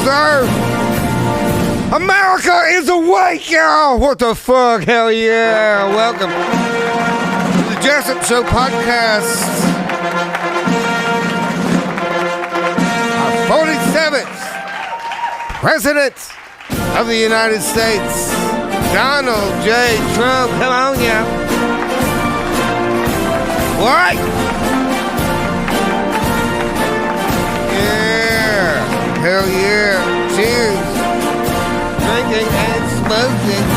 sir. America is awake, y'all. What the fuck? Hell yeah. Welcome to the Jessup Show podcast. Our 47th President of the United States, Donald J. Trump. Come on, yeah. What? Yeah. Hell yeah. Cheers. Drinking and smoking.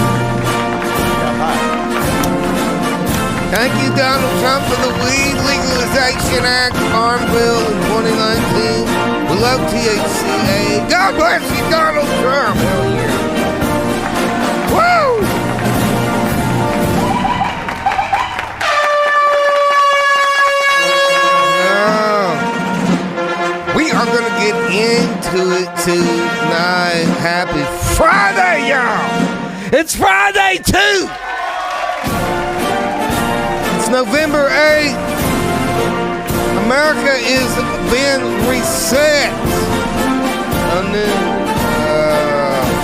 Thank you, Donald Trump, for the Weed Legalization Act, Farm Bill in 2019. We love THCA. God bless you, Donald Trump. Hell yeah. Woo! We are going to get into it tonight. Happy Friday, y'all. It's Friday, too. It's November 8th. America is being reset. A new,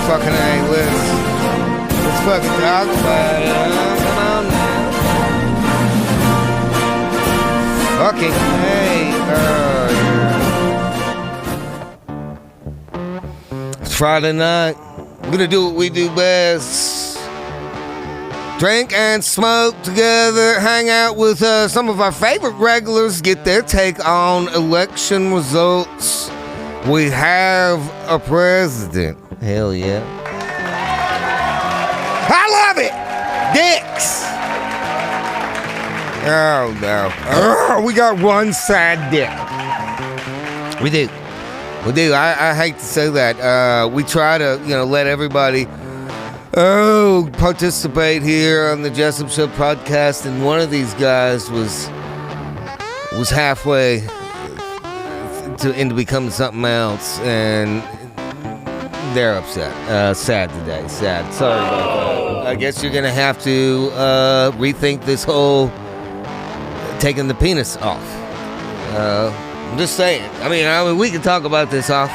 fucking A, let's fucking talk about it. Come on now. Fucking A, It's Friday night. We're gonna do what we do best. Drink and smoke together, hang out with some of our favorite regulars, get their take on election results. We have a president. Hell yeah. I love it! Dicks! Oh no. We got one sad dick. We do. I hate to say that. We try to, let everybody participate here on the Jessup Show podcast, and one of these guys was halfway into becoming something else, and they're upset. Sad today. Sad. Sorry about that. I guess you're gonna have to rethink this whole taking the penis off. I'm just saying. I mean, we can talk about this off.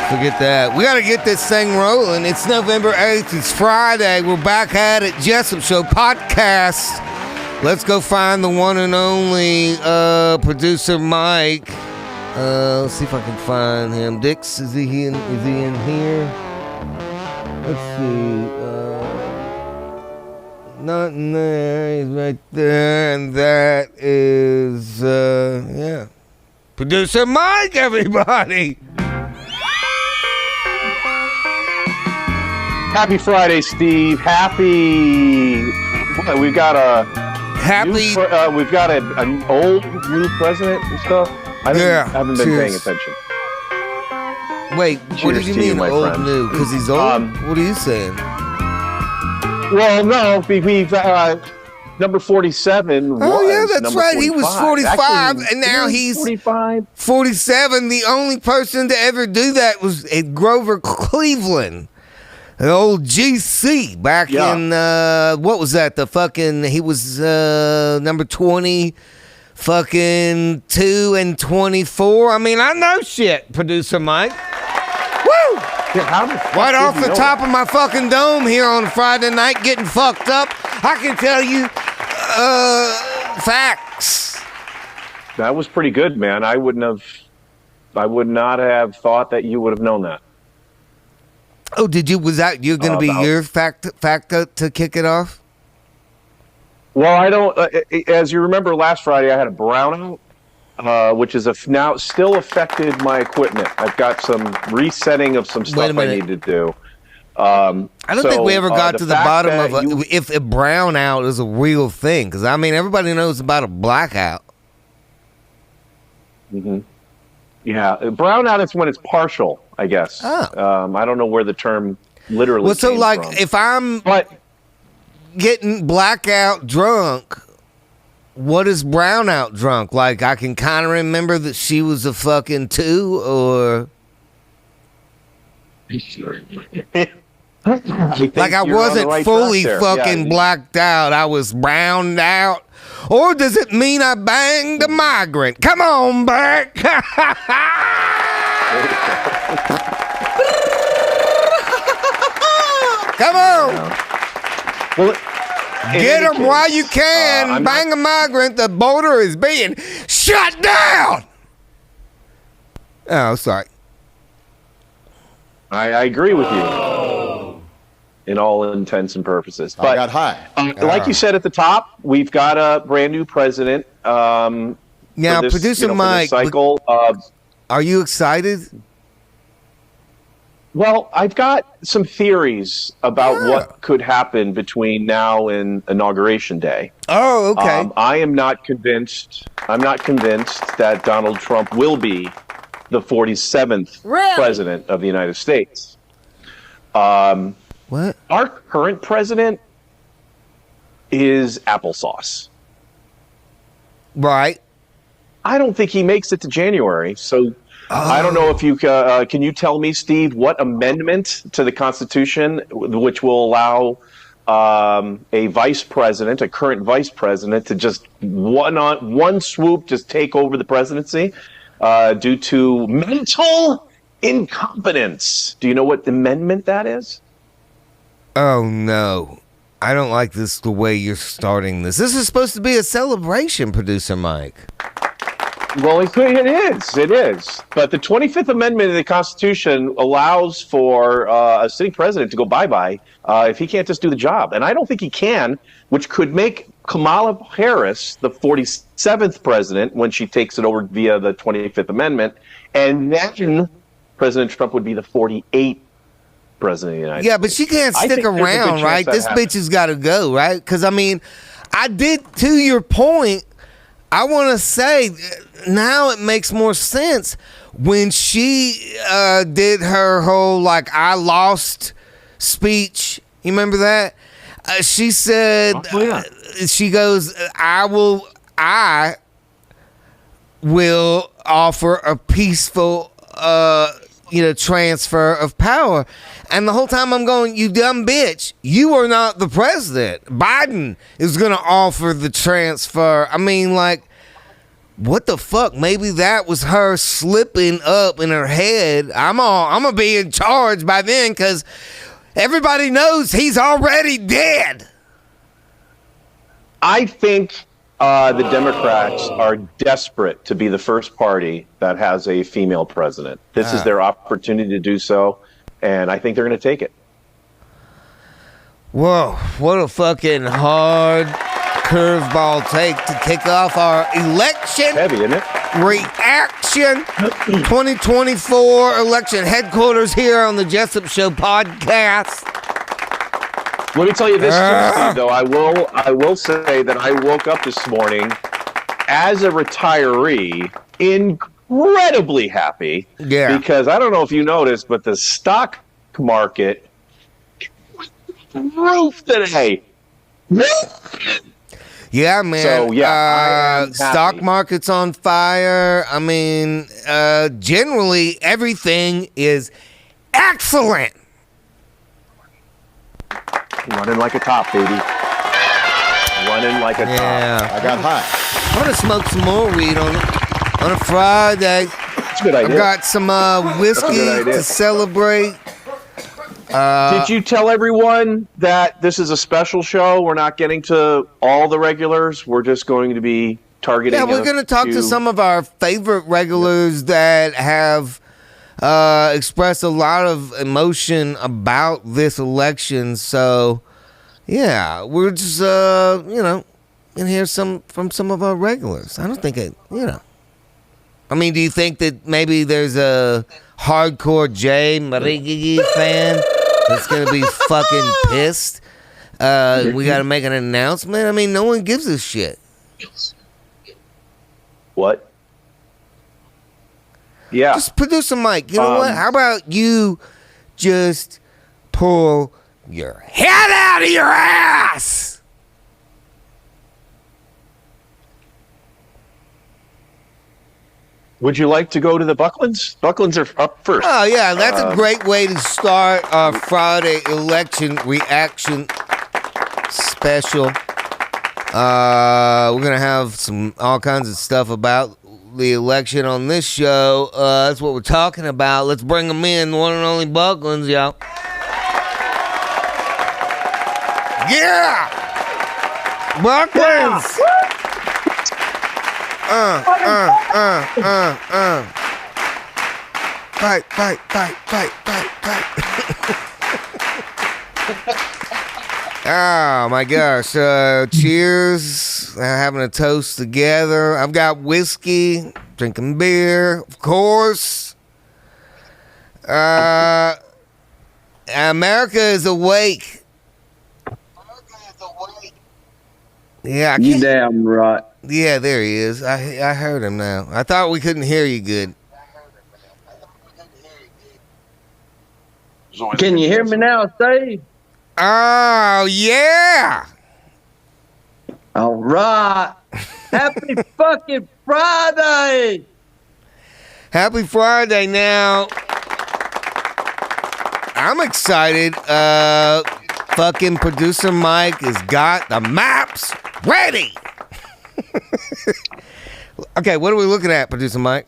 Forget that. We got to get this thing rolling. It's November 8th. It's Friday. We're back at it. Jessup Show podcast. Let's go find the one and only producer Mike. Let's see if I can find him. Dix, is he in here? Let's see. Not in there. He's right there. And that is, Producer Mike, everybody. Happy Friday, Steve. We've got an old new president and stuff. I haven't been paying attention. Wait, what do you mean old new? Because he's old? What are you saying? Well, no, we've number 47 Oh, yeah, that's right. 45. He was 45, actually, and now he's 45. 47. The only person to ever do that was Grover Cleveland. The old GC back in, what was that? He was number 20, fucking 2 and 24. I mean, I know shit, Producer Mike. Woo! Yeah, right off the top of my fucking dome here on Friday night getting fucked up, I can tell you facts. That was pretty good, man. I would not have thought that you would have known that. Oh, did you? Was that you're going to be your fact to kick it off? Well, I don't. As you remember, last Friday I had a brownout, which is now still affected my equipment. I've got some resetting of some stuff I need to do. I don't think we ever got to the bottom of if a brownout is a real thing, because I mean everybody knows about a blackout. Mm-hmm. Yeah, brownout is when it's partial, I guess. Oh. I don't know where the term literally. Well, so came like from. if I'm getting blackout drunk, what is brownout drunk? Like I can kind of remember that she was a fucking 2, or like I wasn't fully fucking blacked out. I was browned out. Or does it mean I banged a migrant? Come on back. Come on. Well, get them while you can. Bang a migrant. The border is being shut down. Oh, sorry. I agree with you in all intents and purposes. But, I got high. Like you said at the top, we've got a brand new president. Now, this, producer Mike, cycle. Are you excited? Well, I've got some theories about what could happen between now and Inauguration Day. Oh, okay. I am not convinced. I'm not convinced that Donald Trump will be the 47th president of the United States. What? Our current president is applesauce. Right. I don't think he makes it to January. So I don't know if you can you tell me, Steve, what amendment to the Constitution which will allow a vice president, a current vice president, to just one swoop just take over the presidency due to mental incompetence? Do you know what amendment that is? Oh, no. I don't like this, the way you're starting this. This is supposed to be a celebration, producer Mike. Well, it is. But the 25th Amendment of the Constitution allows for a sitting president to go bye-bye if he can't just do the job. And I don't think he can, which could make Kamala Harris the 47th president when she takes it over via the 25th Amendment. And then President Trump would be the 48th president of the United States. Yeah, but she can't stick around, right? This bitch has got to go, right? Because, I mean, to your point, I want to say now it makes more sense when she did her whole, like, I lost speech. You remember that? She said, she goes, I will offer a peaceful, transfer of power. And the whole time I'm going, you dumb bitch, you are not the president. Biden is going to offer the transfer. I mean, like, what the fuck? Maybe that was her slipping up in her head. I'm going to be in charge by then because everybody knows he's already dead. I think the Democrats are desperate to be the first party that has a female president. This is their opportunity to do so, and I think they're going to take it. Whoa, what a fucking hard curveball take to kick off our election. Heavy, isn't it? Reaction 2024 election headquarters here on the Jessup Show podcast. Let me tell you this, Steve, though. I will say that I woke up this morning as a retiree incredibly happy. Yeah. Because I don't know if you noticed, but the stock market roof today. Yeah, man. So, yeah, stock market's on fire. I mean, generally everything is excellent. Running like a top, baby. Running like a top. I got high. I'm gonna smoke some more weed on a Friday. That's a good idea. I've got some whiskey to celebrate. Did you tell everyone that this is a special show? We're not getting to all the regulars. We're just going to be targeting. Yeah, we're going to talk to some of our favorite regulars that have expressed a lot of emotion about this election. So, yeah, we're just, going to hear from some of our regulars. I don't think I mean, do you think that maybe there's a hardcore Jay Marigigi fan that's going to be fucking pissed? We got to make an announcement? I mean, no one gives a shit. What? Yeah. Just producer Mike, you know what? How about you just pull your head out of your ass? Would you like to go to the Bucklands? Bucklands are up first. Oh, yeah, that's a great way to start our Friday election reaction special. We're going to have all kinds of stuff about the election on this show. That's what we're talking about. Let's bring them in, the one and only Bucklands, y'all. Yeah! Bucklands! Fight. Oh my gosh. Cheers. Having a toast together. I've got whiskey, drinking beer, of course. America is awake. Yeah, you damn right. Yeah, there he is. I heard him now. I thought we couldn't hear you good. Can you hear me now, Steve? Oh, yeah. All right. Happy fucking Friday. Happy Friday. Now, I'm excited. Fucking producer Mike has got the maps ready. Okay, what are we looking at, producer Mike?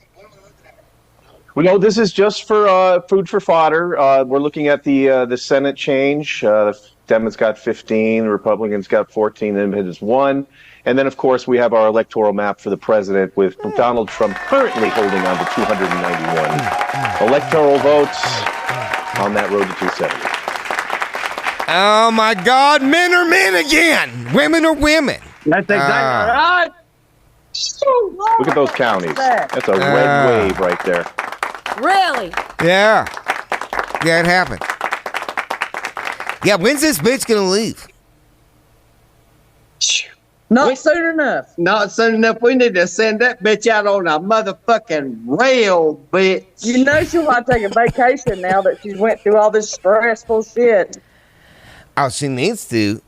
Well, no, this is just for food for fodder. We're looking at the Senate change. The Democrats got 15, the Republicans got 14, and it is 1. And then, of course, we have our electoral map for the president with Donald Trump currently holding on to 291 electoral votes on that road to 270. Oh, my God. Men are men again. Women are women. That's exactly right. Look at those counties. That's a red wave right there. Really? Yeah. Yeah, it happened. Yeah, when's this bitch gonna leave? Not soon enough. Not soon enough. We need to send that bitch out on a motherfucking rail, bitch. You know she want to take a vacation now that she went through all this stressful shit. Oh, she needs to.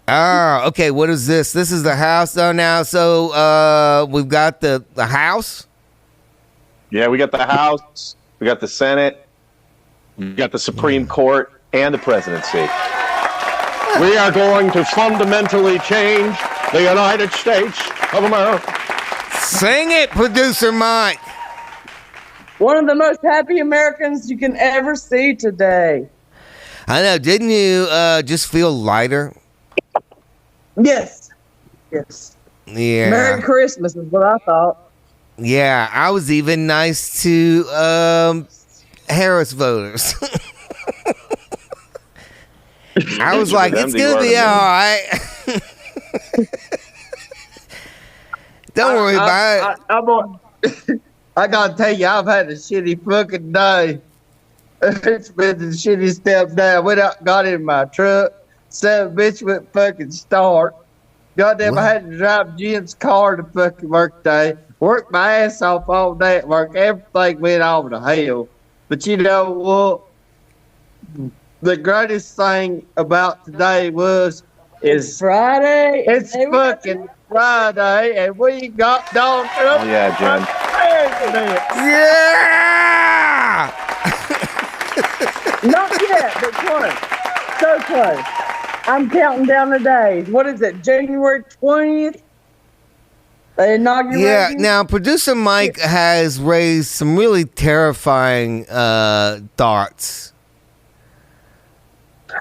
Okay, what is this? This is the House though now. So we've got the House. Yeah, we got the House, we got the Senate, we got the Supreme Court, and the presidency. We are going to fundamentally change the United States of America. Sing it, producer Mike. One of the most happy Americans you can ever see today. I know. Didn't you just feel lighter? Yes. Yes. Yeah. Merry Christmas is what I thought. Yeah, I was even nice to Harris voters. I was like, it's going to be all right. Don't worry about it. I got to tell you, I've had a shitty fucking day. It's been the shitty step down. Went out, got in my truck. Son of a bitch went fucking start. Goddamn, I had to drive Jim's car to fucking work day. Worked my ass off all day at work. Everything went over to hell. But you know what? The greatest thing about today is Friday. It's fucking Friday, and we got Donald Trump. Oh, yeah, Jen. President. Yeah! Not yet, but close. So close. I'm counting down the days. What is it, January 20th? The inauguration? Yeah, now producer Mike has raised some really terrifying thoughts.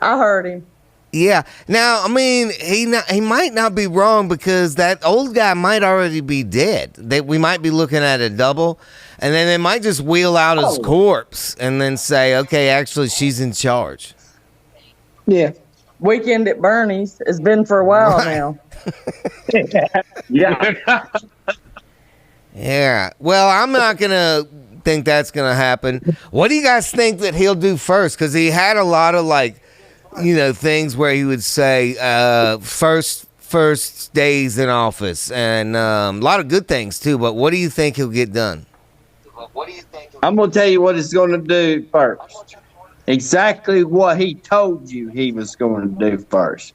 I heard him. Yeah. Now, I mean, he might not be wrong because that old guy might already be dead. We might be looking at a double, and then they might just wheel out his corpse and then say, okay, actually, she's in charge. Yeah. Weekend at Bernie's has been for a while now. Yeah. Yeah. Well, I'm not going to think that's going to happen. What do you guys think that he'll do first? Because he had a lot of, like, you know, things where he would say first days in office and a lot of good things, too. But what do you think he'll get done? I'm going to tell you what he's going to do first. Exactly what he told you he was going to do first.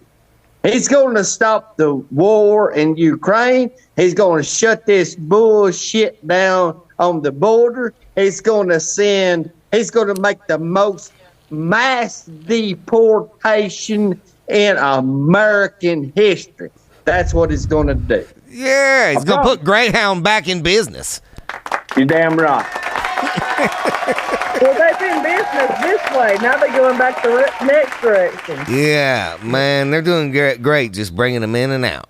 He's going to stop the war in Ukraine. He's going to shut this bullshit down on the border. He's going to make the most mass deportation in American history. That's what he's going to do. Yeah, he's gonna put Greyhound back in business. You damn right. Well, they've been business this way. Now they're going back the next direction. Yeah, man, they're doing great just bringing them in and out.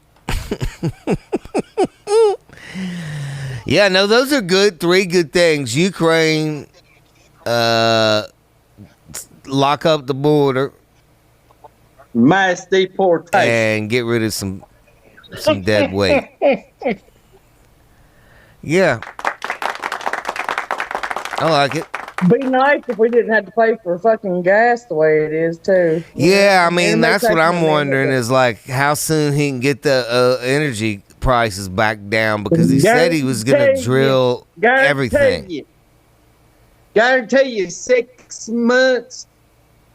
Yeah, no, those are good. 3 good things. Ukraine, lock up the border, Mass deportation. and get rid of some dead weight. Yeah, I like it. Be nice if we didn't have to pay for fucking gas the way it is too. Yeah, I mean, And that's what I'm wondering is is like how soon he can get the energy prices back down, because he said he was going to drill everything. Guarantee you 6 months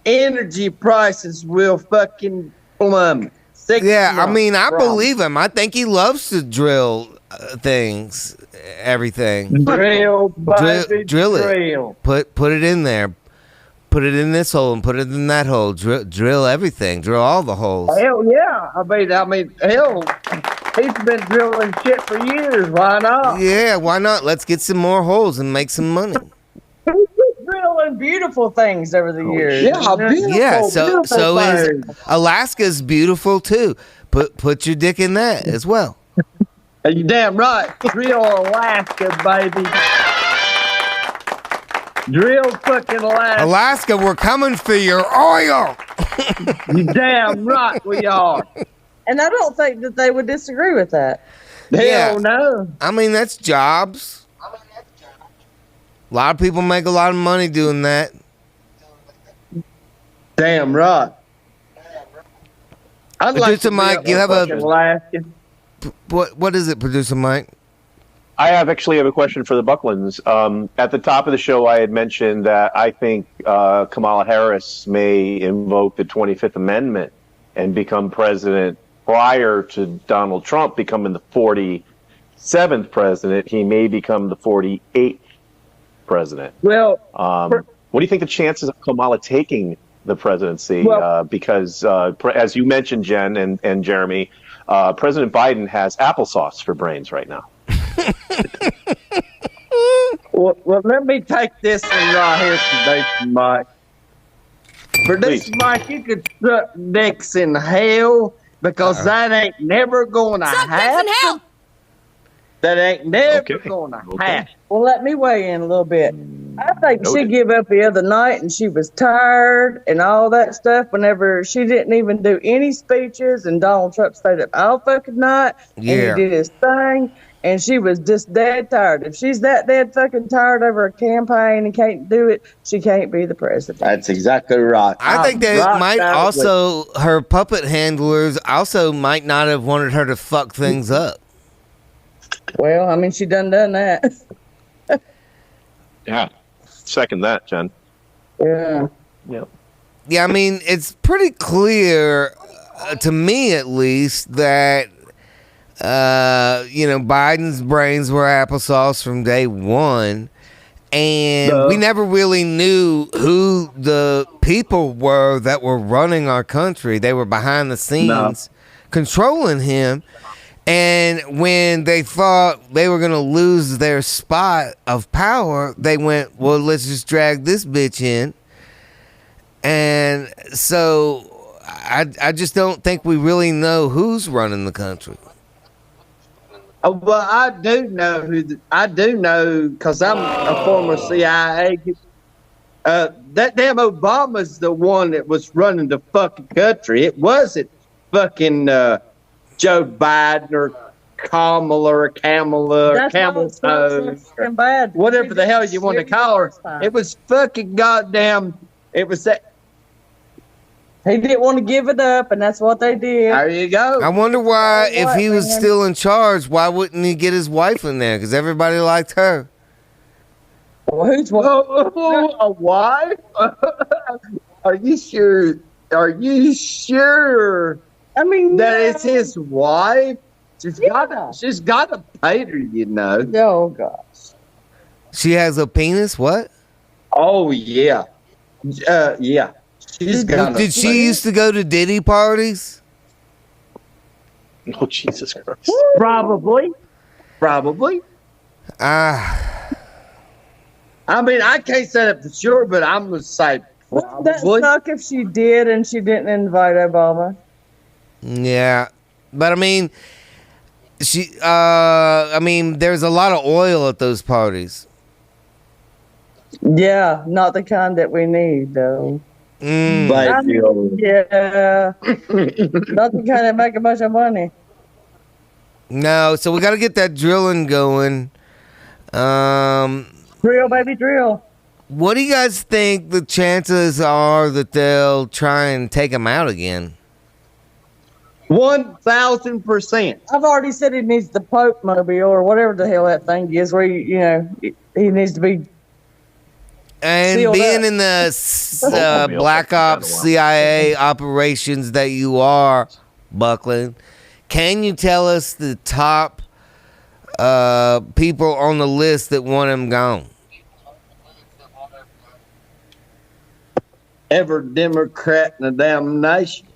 energy prices will fucking plummet. Yeah, I mean, I believe him. I think he loves to drill things, everything. Drill, baby, drill it. drill. Put it in there. Put it in this hole and put it in that hole. Drill everything. Drill all the holes. Hell yeah. I mean, hell, he's been drilling shit for years. Why not? Yeah, why not? Let's get some more holes and make some money. He's drilling beautiful things over the years. Yeah, beautiful. Yeah, so is things. Alaska's beautiful too. Put your dick in that as well. You damn right. Drill Alaska, baby. Drill fucking Alaska. Alaska, we're coming for your oil. You damn right we are. And I don't think that they would disagree with that. Hell no. I mean, that's jobs. A lot of people make a lot of money doing that. Damn right. I'd like Producer to Mike, you have a Alaska. what is it, Producer Mike? I actually have a question for the Bucklands. At the top of the show, I had mentioned that I think Kamala Harris may invoke the 25th Amendment and become president prior to Donald Trump becoming the 47th president. He may become the 48th president. Well, what do you think the chances of Kamala taking the presidency? Well, because as you mentioned, Jen and Jeremy, President Biden has applesauce for brains right now. well, let me take this one right here today, Mike. For this, Mike, you could suck dicks in hell because that ain't never going to happen. That ain't never going to happen. Well, let me weigh in a little bit. I think she gave up the other night and she was tired and all that stuff whenever she didn't even do any speeches and Donald Trump stayed up all fucking night and he did his thing and she was just dead tired. If she's that dead fucking tired over a campaign and can't do it, she can't be the president. That's exactly right. I think they might also, her puppet handlers also might not have wanted her to fuck things up. Well, I mean, she done that. Yeah. Second that, Jen. Yeah. Yep. Yeah, I mean, it's pretty clear, to me at least, that, Biden's brains were applesauce from day one. And we never really knew who the people were that were running our country. They were behind the scenes controlling him. And when they thought they were going to lose their spot of power, they went, well, let's just drag this bitch in. And so I just don't think we really know who's running the country. Well, I do know because I'm a former CIA. That damn Obama's the one that was running the fucking country. It wasn't fucking Joe Biden or Kamala or Camel Toe, whatever the hell you want to call her. It was fucking goddamn. It was that. He didn't want to give it up, and that's what they did. There you go. I wonder why, if he was still in charge, why wouldn't he get his wife in there? Because everybody liked her. Well, who's a wife? Are you sure? Are you sure? I mean, that it's his wife. She's got a pater, you know. Oh gosh. She has a penis. What? Oh yeah, yeah. She's got. Did she used to go to Diddy parties? Oh, Jesus Christ. Probably. I mean, I can't say that for sure, but I'm going to say Wouldn't that probably. suck if she did and she didn't invite Obama? Yeah, but I mean, there's a lot of oil at those parties. Yeah, not the kind that we need, though. But, Yeah. Not the kind that make a bunch of money. No, so we got to get that drilling going. Drill, baby, drill. What do you guys think the chances are that they'll try and take him out again? 1,000%. I've already said he needs the Pope mobile or whatever the hell that thing is, where he needs to be. And sealed being up. in the Black Ops CIA operations that you are, Buckland, can you tell us the top people on the list that want him gone? Every Democrat in the damn nation.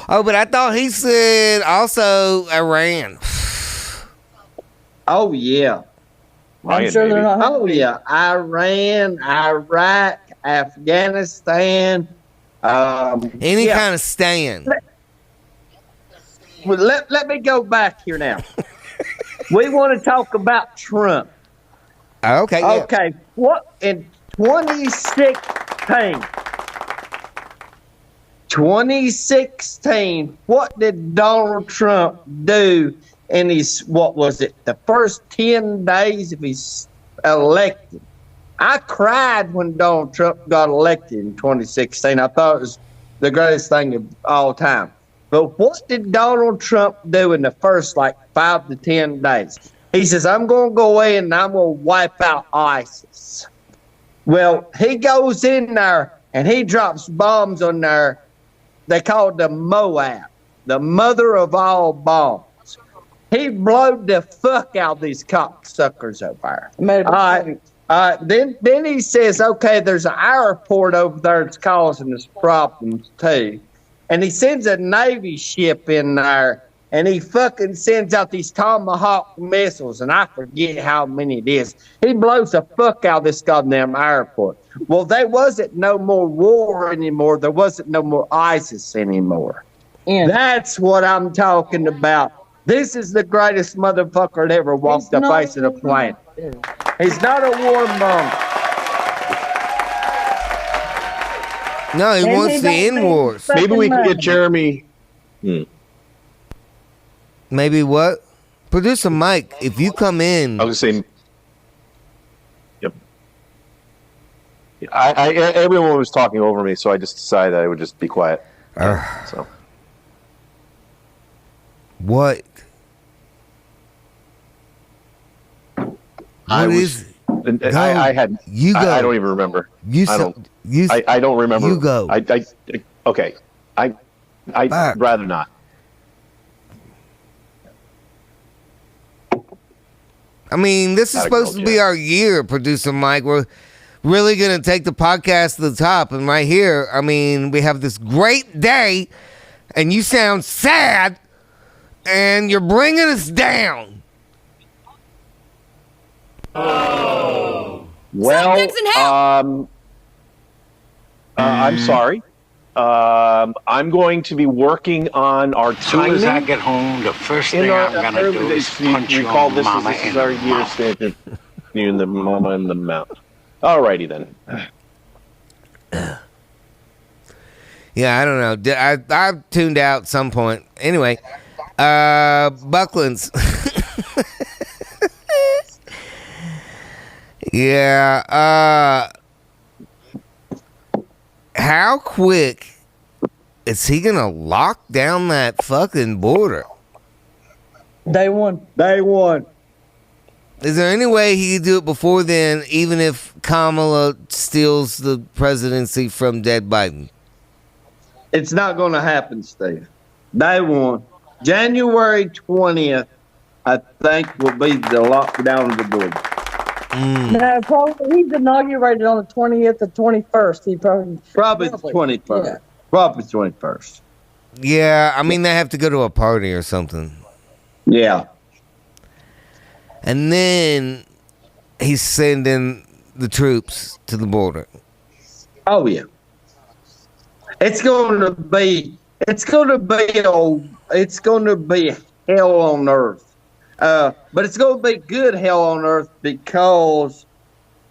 Oh, but I thought he said also Iran. Oh, yeah. I'm sure they're not. Oh, yeah. Iran, Iraq, Afghanistan. Any kind of stand. Well, let me go back here now. We want to talk about Trump. Okay. Yeah. Okay. What in 2016, what did Donald Trump do in his, what was it, the first 10 days of his elected? I cried when Donald Trump got elected in 2016. I thought it was the greatest thing of all time. But what did Donald Trump do in the first 5 to 10 days? He says, I'm going to go in and I'm going to wipe out ISIS. Well, he goes in there and he drops bombs on there. They call it the Moab, the mother of all bombs. He blowed the fuck out of these cocksuckers over there. Then he says, okay, there's an airport over there that's causing us problems too. And he sends a Navy ship in there, and he fucking sends out these Tomahawk missiles, and I forget how many it is. He blows the fuck out of this goddamn airport. Well, there wasn't no more war anymore. There wasn't no more ISIS anymore. Yeah. That's what I'm talking about. This is the greatest motherfucker that ever walked the face of the planet. He's not a warmonger. No, he wants to end wars. Maybe we can get Jeremy. Maybe what? Producer Mike, if you come in. I was saying. Yep. Everyone was talking over me, so I just decided I would just be quiet. So. What? I had. You go. I don't even remember. I don't remember. You go. Okay. I'd rather not. I mean, this is supposed to be our year, Producer Mike. We're really going to take the podcast to the top. And right here, I mean, we have this great day, and you sound sad, and you're bringing us down. Oh. Well, I'm sorry. I'm going to be working on our timing. As soon as I get home, the first thing I'm going to do is punch you on mama this in is our the year mouth. standard. You and the mama in the mouth. Alrighty then. Yeah, I don't know. I tuned out at some point. Anyway, Bucklands. Yeah. How quick is he gonna lock down that fucking border? Day one. Is there any way he could do it before then, even if Kamala steals the presidency from dead Biden? It's not going to happen, Steve. Day one. January 20th, I think, will be the lockdown of the border. No, probably he's inaugurated on the 20th or 21st. He probably the 21st. Yeah. Probably 21st. Yeah, I mean, they have to go to a party or something. Yeah. And then he's sending the troops to the border. Oh yeah. It's gonna be hell on earth. But it's gonna be good hell on earth because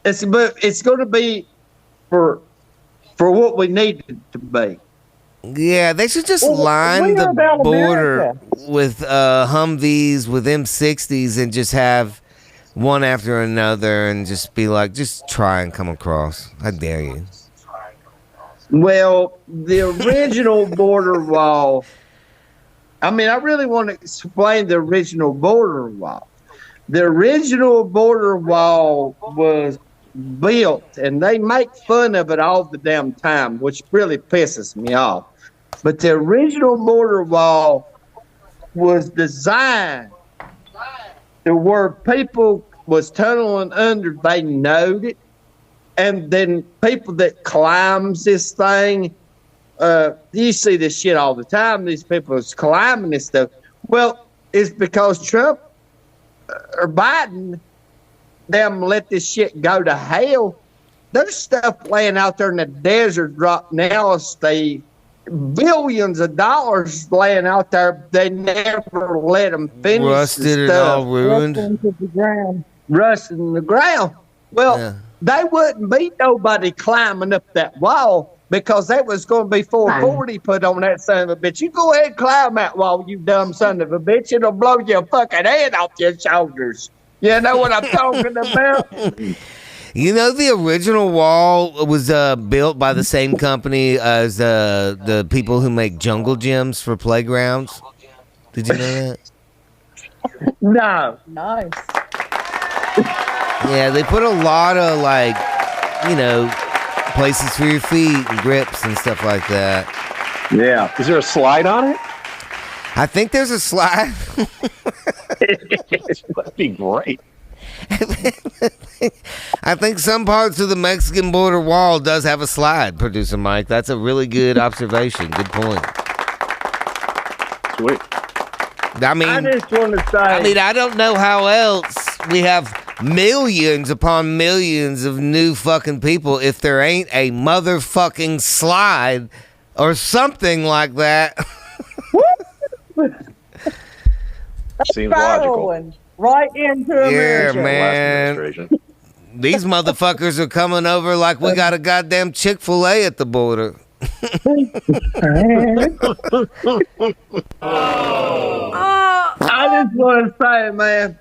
it's gonna be for what we need it to be. Yeah, they should just line the border with Humvees, with M60s, and just have one after another and just be like, just try and come across. I dare you. Well, the original border wall, I mean, I really want to explain the original border wall. The original border wall was built, and they make fun of it all the damn time, which really pisses me off. But the original border wall was designed to where people was tunneling under, they knowed it. And then people that climbs this thing, you see this shit all the time. These people is climbing this stuff. Well, it's because Trump or Biden, them let this shit go to hell. There's stuff laying out there in the desert right now, Steve. Billions of dollars laying out there. They never let them finish. Rusted and all ruined. Rusted in the ground. Well, yeah. They wouldn't be nobody climbing up that wall because that was going to be 440 put on that son of a bitch. You go ahead and climb that wall, you dumb son of a bitch. It'll blow your fucking head off your shoulders. You know what I'm talking about? You know, the original wall was built by the same company as the people who make jungle gyms for playgrounds. Did you know that? No. Nice. Yeah, they put a lot of, like, you know, places for your feet and grips and stuff like that. Yeah. Is there a slide on it? I think there's a slide. That'd be great. I think some parts of the Mexican border wall does have a slide, Producer Mike. That's a really good observation. Good point. Sweet. I just want to say. I don't know how else we have millions upon millions of new fucking people if there ain't a motherfucking slide or something like that. Seems logical. Right into America. Yeah, man. These motherfuckers are coming over like we got a goddamn Chick-fil-A at the border. I just want to say, man,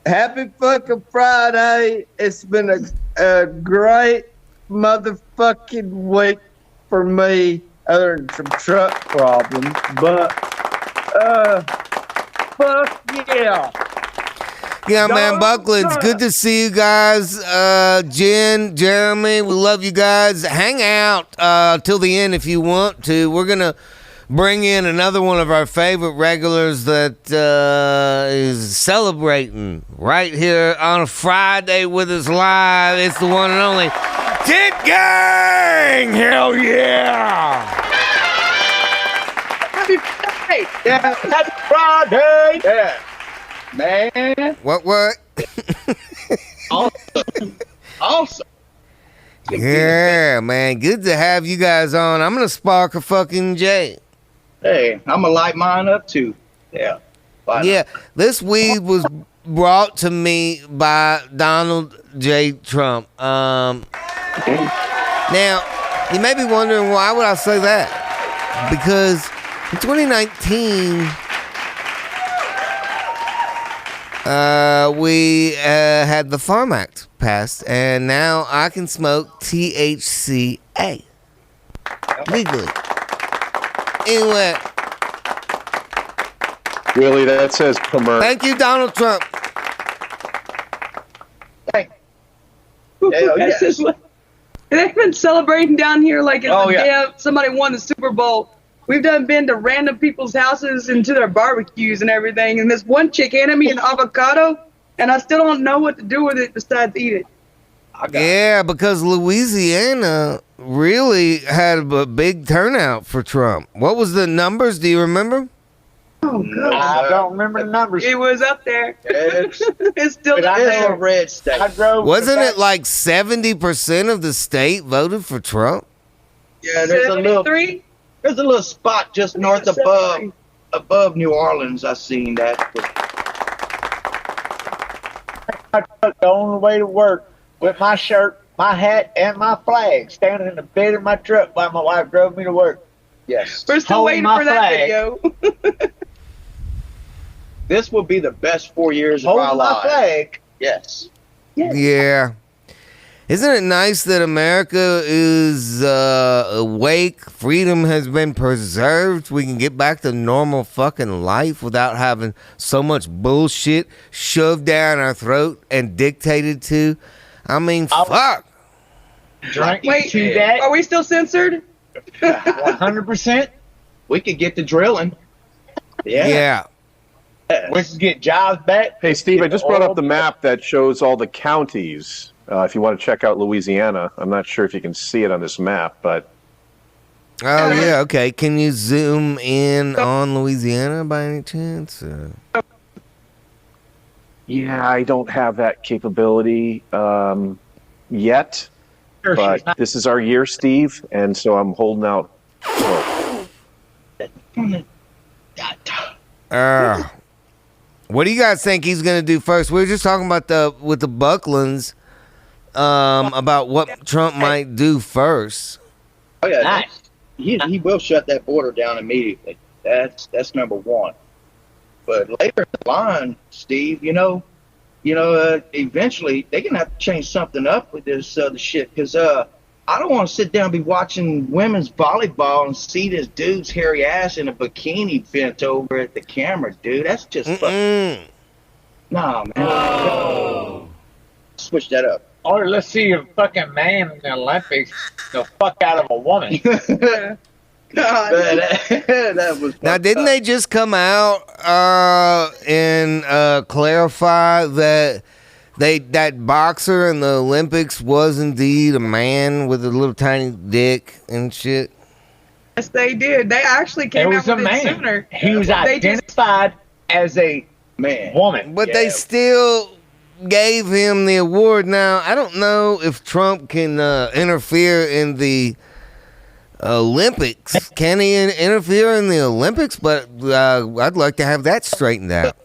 happy fucking Friday. It's been a great motherfucking week for me, other than some truck problems, but fuck yeah. Yeah, man, Bucklands, good to see you guys. Jen, Jeremy, we love you guys. Hang out till the end if you want to. We're going to bring in another one of our favorite regulars that is celebrating right here on a Friday with us live. It's the one and only Tit Gang! Hell yeah! Happy Friday! Yeah, happy Friday! Yeah. Man. What? Awesome. Yeah, man. Good to have you guys on. I'm going to spark a fucking J. Hey, I'm going to light mine up too. Yeah. Yeah, this weed was brought to me by Donald J. Trump. Now, you may be wondering, why would I say that? Because in 2019... we had the Farm Act passed, and now I can smoke THCA legally. Anyway. Really, that says commercial. Thank you, Donald Trump. Hey. They've been celebrating down here like somebody won the Super Bowl. We've been to random people's houses and to their barbecues and everything. And this one chick handed me an avocado, and I still don't know what to do with it besides eat it. Yeah, because Louisiana really had a big turnout for Trump. What was the numbers? Do you remember? Oh, God. I don't remember the numbers. It was up there. It's still But up I know there. a red state. I drove. Wasn't it like 70% of the state voted for Trump? Yeah, there's a little 73? there's a little spot just north above New Orleans. I seen that. I took the only way to work with my shirt, my hat, and my flag, standing in the bed of my truck while my wife drove me to work. Yes. We're still Holding waiting my for that flag. video. This will be the best 4 years of our Holding my lives. flag. Yes. Yeah. Isn't it nice that America is awake? Freedom has been preserved. We can get back to normal fucking life without having so much bullshit shoved down our throat and dictated to. I mean, fuck. Drink Wait, to that. are we still censored? 100%. We could get to drilling. Yeah. We should get jobs back. Hey, Steve, I just brought up the map that shows all the counties. If you want to check out Louisiana, I'm not sure if you can see it on this map, but Oh, yeah, okay. Can you zoom in on Louisiana by any chance? yeah, I don't have that capability yet. Sure, But she's not. this is our year, Steve, and so I'm holding out hope. What do you guys think he's going to do first? We were just talking about with the Bucklands about what Trump might do first. Oh yeah. Nice. He will shut that border down immediately. That's number one. But later in the line, Steve, eventually they're gonna have to change something up with this other shit. Because I don't want to sit down and be watching women's volleyball and see this dude's hairy ass in a bikini bent over at the camera, dude. That's just nah, man. Switch that up. Or let's see a fucking man in the Olympics the fuck out of a woman. God. That was Now, didn't they just come out and clarify that that boxer in the Olympics was indeed a man with a little tiny dick and shit? Yes, they did. They actually came out with it sooner. He was They just- identified as a man. woman. But they still gave him the award. Now, I don't know if Trump can interfere in the Olympics. Can he interfere in the Olympics? But I'd like to have that straightened out.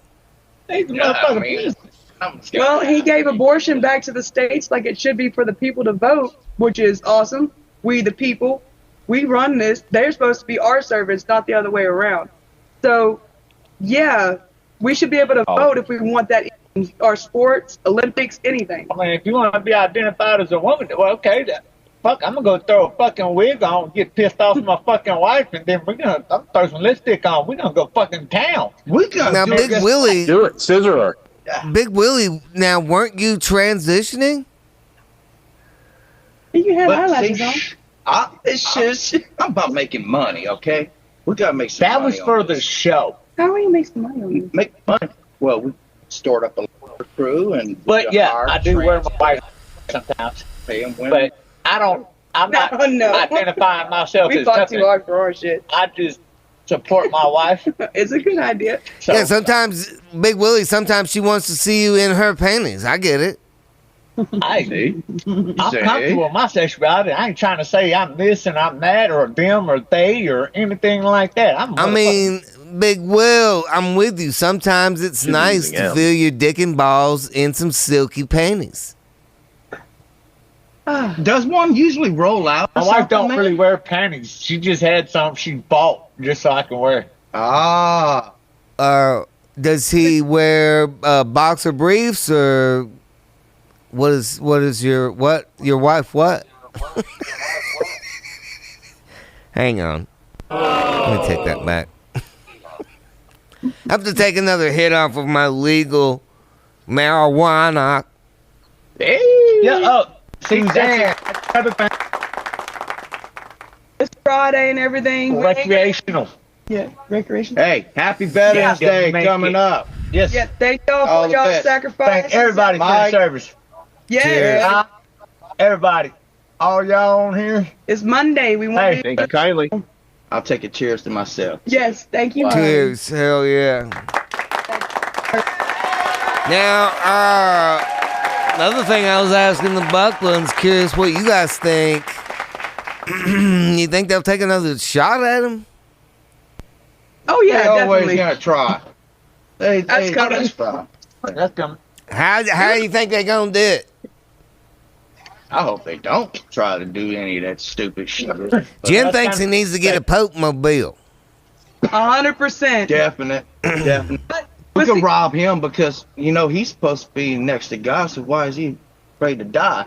Well, he gave abortion back to the states like it should be for the people to vote, which is awesome. We, the people, we run this. They're supposed to be our servants, not the other way around. So, yeah, we should be able to vote if we want that in our sports, Olympics, anything. I mean, if you want to be identified as a woman, well, okay, fuck, I'm gonna go throw a fucking wig on, get pissed off with my fucking wife, and then I'm throw some lipstick on. We're gonna go fucking town. We gonna Now, do Big this. Willie, Do it, scissor her. Big Willie. Now, weren't you transitioning? You have But eyelashes see, on. it's just, I'm about making money, okay? We gotta make some That money was on for this. the show. How are you make some money on this? Make money. Well, we stored up a little crew and But yeah, hire I do wear my trains, wife sometimes. pay them women. But I'm not No. identifying myself We as fought nothing. too hard for our shit. I just support my wife. It's a good idea. So Yeah, sometimes, Big Willie, sometimes she wants to see you in her panties. I get it. I'm comfortable with my sexuality. I ain't trying to say I'm this and I'm that or them or they or anything like that. I mean, Big Will, I'm with you. Sometimes it's nice using to M. feel your dick and balls in some silky panties. Does one usually roll out? my or wife something, don't man? really wear panties. She just had some she bought just so I can wear. Ah, Does he wear boxer briefs or what is your wife what? Hang on. Let me take that back. I have to take another hit off of my legal marijuana. Yeah, see, Suzanne. It's Friday and everything. recreational. Yeah, recreation. Hey, happy Veterans Yeah, Day make coming it. up. Yes. Yeah, thank y'all All for the y'all best. sacrifice. Thank everybody for the Mike. service. Yeah, Everybody. All y'all on here. it's Monday. We want Hey, to Thank you kindly. I'll take a cheers to myself. Yes, thank you. Cheers. Hell yeah. Now, another thing I was asking the Bucklands, curious what you guys think. You think they'll take another shot at him? Oh yeah, they always definitely. gonna try. That's coming. That's coming. How do you think they're gonna do it? I hope they don't try to do any of that stupid shit. Jim thinks he needs to get a Pope mobile. 100%. Definite. We could rob him because he's supposed to be next to God. So why is he afraid to die?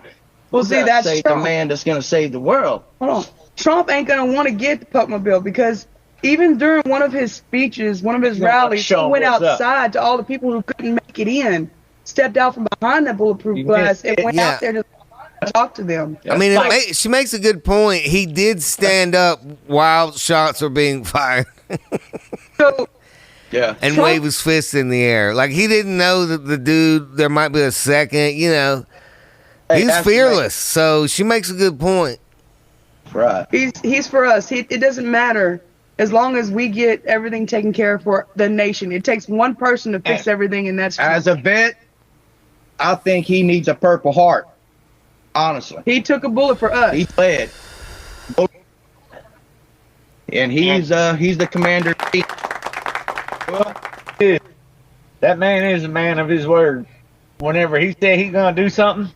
Well, see, that's the Trump. man that's gonna save the world. Hold on. Trump ain't gonna want to get the Pope mobile because even during one of his speeches, one of his rallies, he went outside to all the people who couldn't make it in, stepped out from behind that bulletproof glass, and went out there to talk to them. I mean, she makes a good point. He did stand up while shots were being fired. So, yeah. And wave his fist in the air. Like, he didn't know that the dude, there might be a second, He's fearless, so she makes a good point. Right. He's for us. It doesn't matter as long as we get everything taken care of for the nation. It takes one person to fix everything, and that's as a vet. I think he needs a Purple Heart. Honestly, he took a bullet for us. He fled, and he's the commander. Well, that man is a man of his word. Whenever he said he's gonna do something,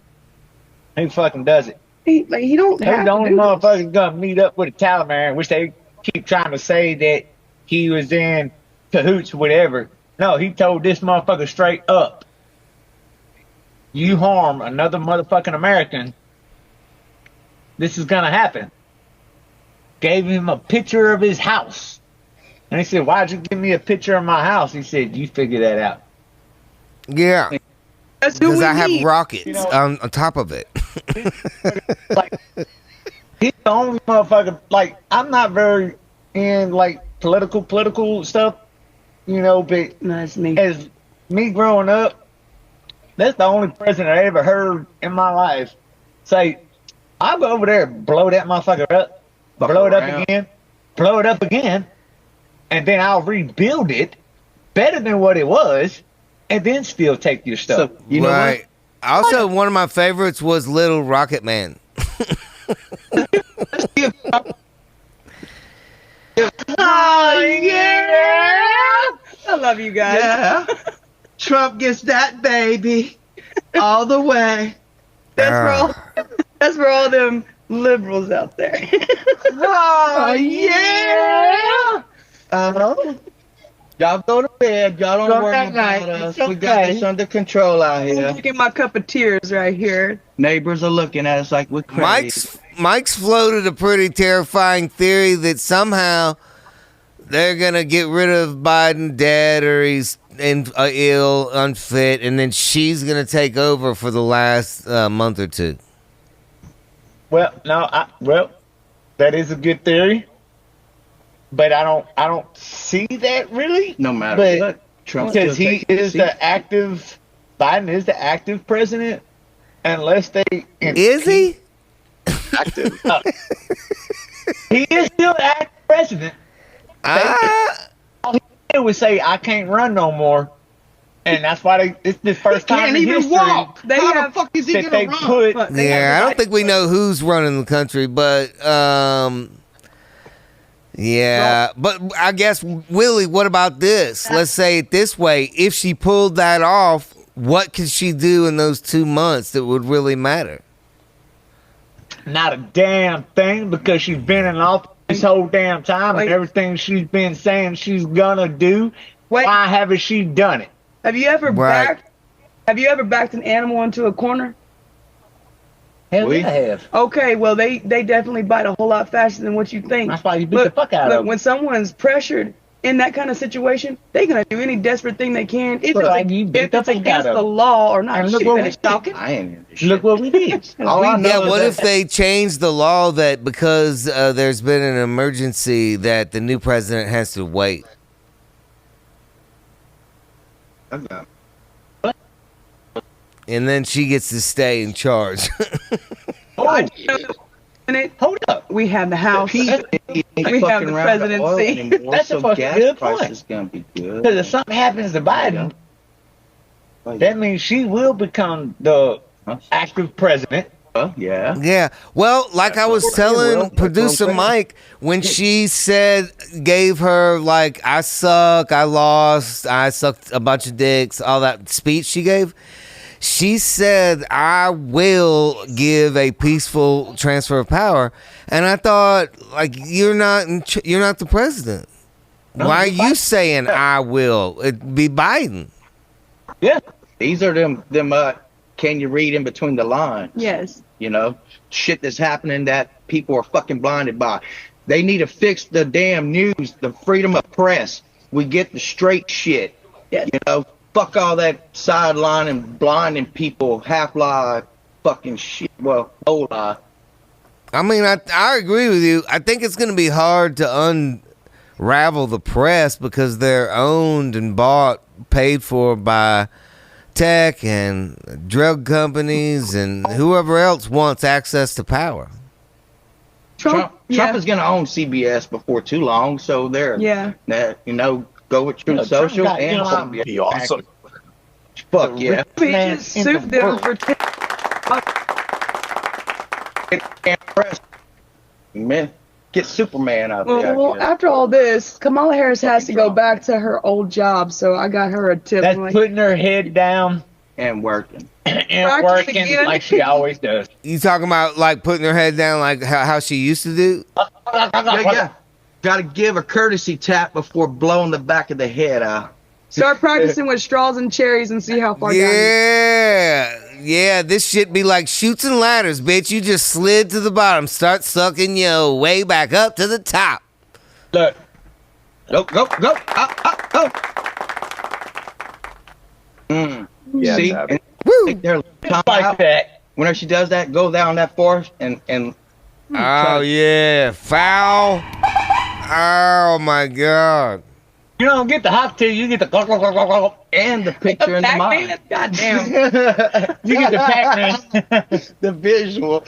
he fucking does it. He don't have He's the only to do motherfucker gonna meet up with the Taliban, which they keep trying to say that he was in cahoots, whatever. No, he told this motherfucker straight up, you harm another motherfucking American, this is gonna happen. Gave him a picture of his house. And he said, why'd you give me a picture of my house? He said, you figure that out. Yeah. Because I have rockets on top of it. Like, he's the only motherfucker. Like, I'm not very in political stuff, but that's me. As me growing up, that's the only president I ever heard in my life say, I'll go over there and blow that motherfucker up, blow it up again, and then I'll rebuild it better than what it was, and then still take your stuff. So, you know what? Also, one of my favorites was Little Rocket Man. Oh, yeah! I love you guys. Yeah. Trump gets that baby all the way. That's for all them liberals out there. Oh, yeah! Y'all go to bed. Y'all don't worry about us. We got this under control out here. Look at my cup of tears right here. Neighbors are looking at us like we're crazy. Mike's floated a pretty terrifying theory that somehow they're gonna get rid of Biden dead or he's ill, unfit, and then she's gonna take over for the last month or two. Well, that is a good theory, but I don't see that really. No matter what, Trump, because Biden is the active president, unless they is he active. He is still the active president. All he would say, I can't run no more. And that's why it's the first time in history. Walk. How the fuck is he gonna run? I don't think we know who's running the country, but yeah. But I guess, Willie, what about this? Let's say it this way: if she pulled that off, what could she do in those 2 months that would really matter? Not a damn thing, because she's been in office this whole damn time, and everything she's been saying she's gonna do. Why haven't she done it? Have you ever backed an animal into a corner? Hell yeah, I have. Okay, well they definitely bite a whole lot faster than what you think. That's why you beat the fuck out of them. When someone's pressured in that kind of situation, they're gonna do any desperate thing they can. If it's against the law or not. Look what we talking. Look what we did. What if they changed the law that because there's been an emergency that the new president has to wait? And then she gets to stay in charge. Senate. Hold up. We have the House. We have the presidency. That's a fucking good point. Is gonna be good. Because if something happens to Biden, that means she will become the active president. Yeah. Yeah. Well, like I was telling producer Mike, when she gave her, like, I suck, I lost, I sucked a bunch of dicks, all that speech she gave, she said, I will give a peaceful transfer of power. And I thought, like, you're not the president. Why are you saying I will? It'd be Biden. Yeah. These are them can you read in between the lines? Yes. You know, shit that's happening that people are fucking blinded by. They need to fix the damn news, the freedom of press. We get the straight shit. Yes. You know, fuck all that sidelining, blinding people, half lie, fucking shit. Well, whole lie. I mean, I agree with you. I think it's going to be hard to unravel the press because they're owned and paid for by tech and drug companies and whoever else wants access to power. Trump is going to own CBS before too long, so go with Truth Social and CBS. Be awesome. Fuck yeah. We just sued them for Get Superman out there. Well, after all this, Kamala Harris has to go back to her old job, so I got her a tip. That's putting her head down and working. And working like she always does. You talking about, like, putting her head down like how she used to do? Yeah. Got to give a courtesy tap before blowing the back of the head out. Start practicing with straws and cherries and see how far down. Yeah, this shit be like Chutes and Ladders, bitch. You just slid to the bottom. Start sucking your way back up to the top. Look. Go. Up, go. Yeah, see? Woo! Like that. Whenever she does that, go down that force and oh, yeah. Foul. Oh, my God. You don't get the hot tea, you get the and the picture in the mind. Goddamn. You get the Pac-Man. The visual.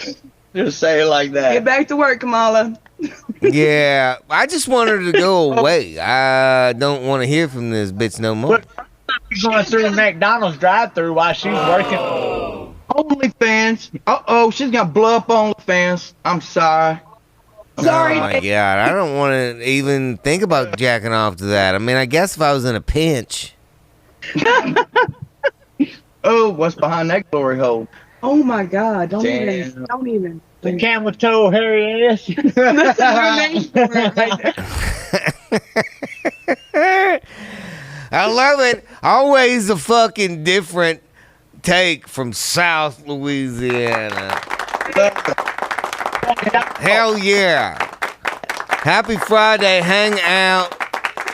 Just say it like that. Get back to work, Kamala. Yeah, I just want her to go away. I don't want to hear from this bitch no more. She's going through the McDonald's drive-thru while she's working. OnlyFans. She's gonna blow up OnlyFans. I'm sorry. Sorry. Oh my God, I don't want to even think about jacking off to that. I mean, I guess if I was in a pinch. What's behind that glory hole? Oh my God! Don't even. The camel toe hairy ass. That's a new name for it right there. I love it. Always a fucking different take from South Louisiana. Hell yeah. Happy Friday. Hang out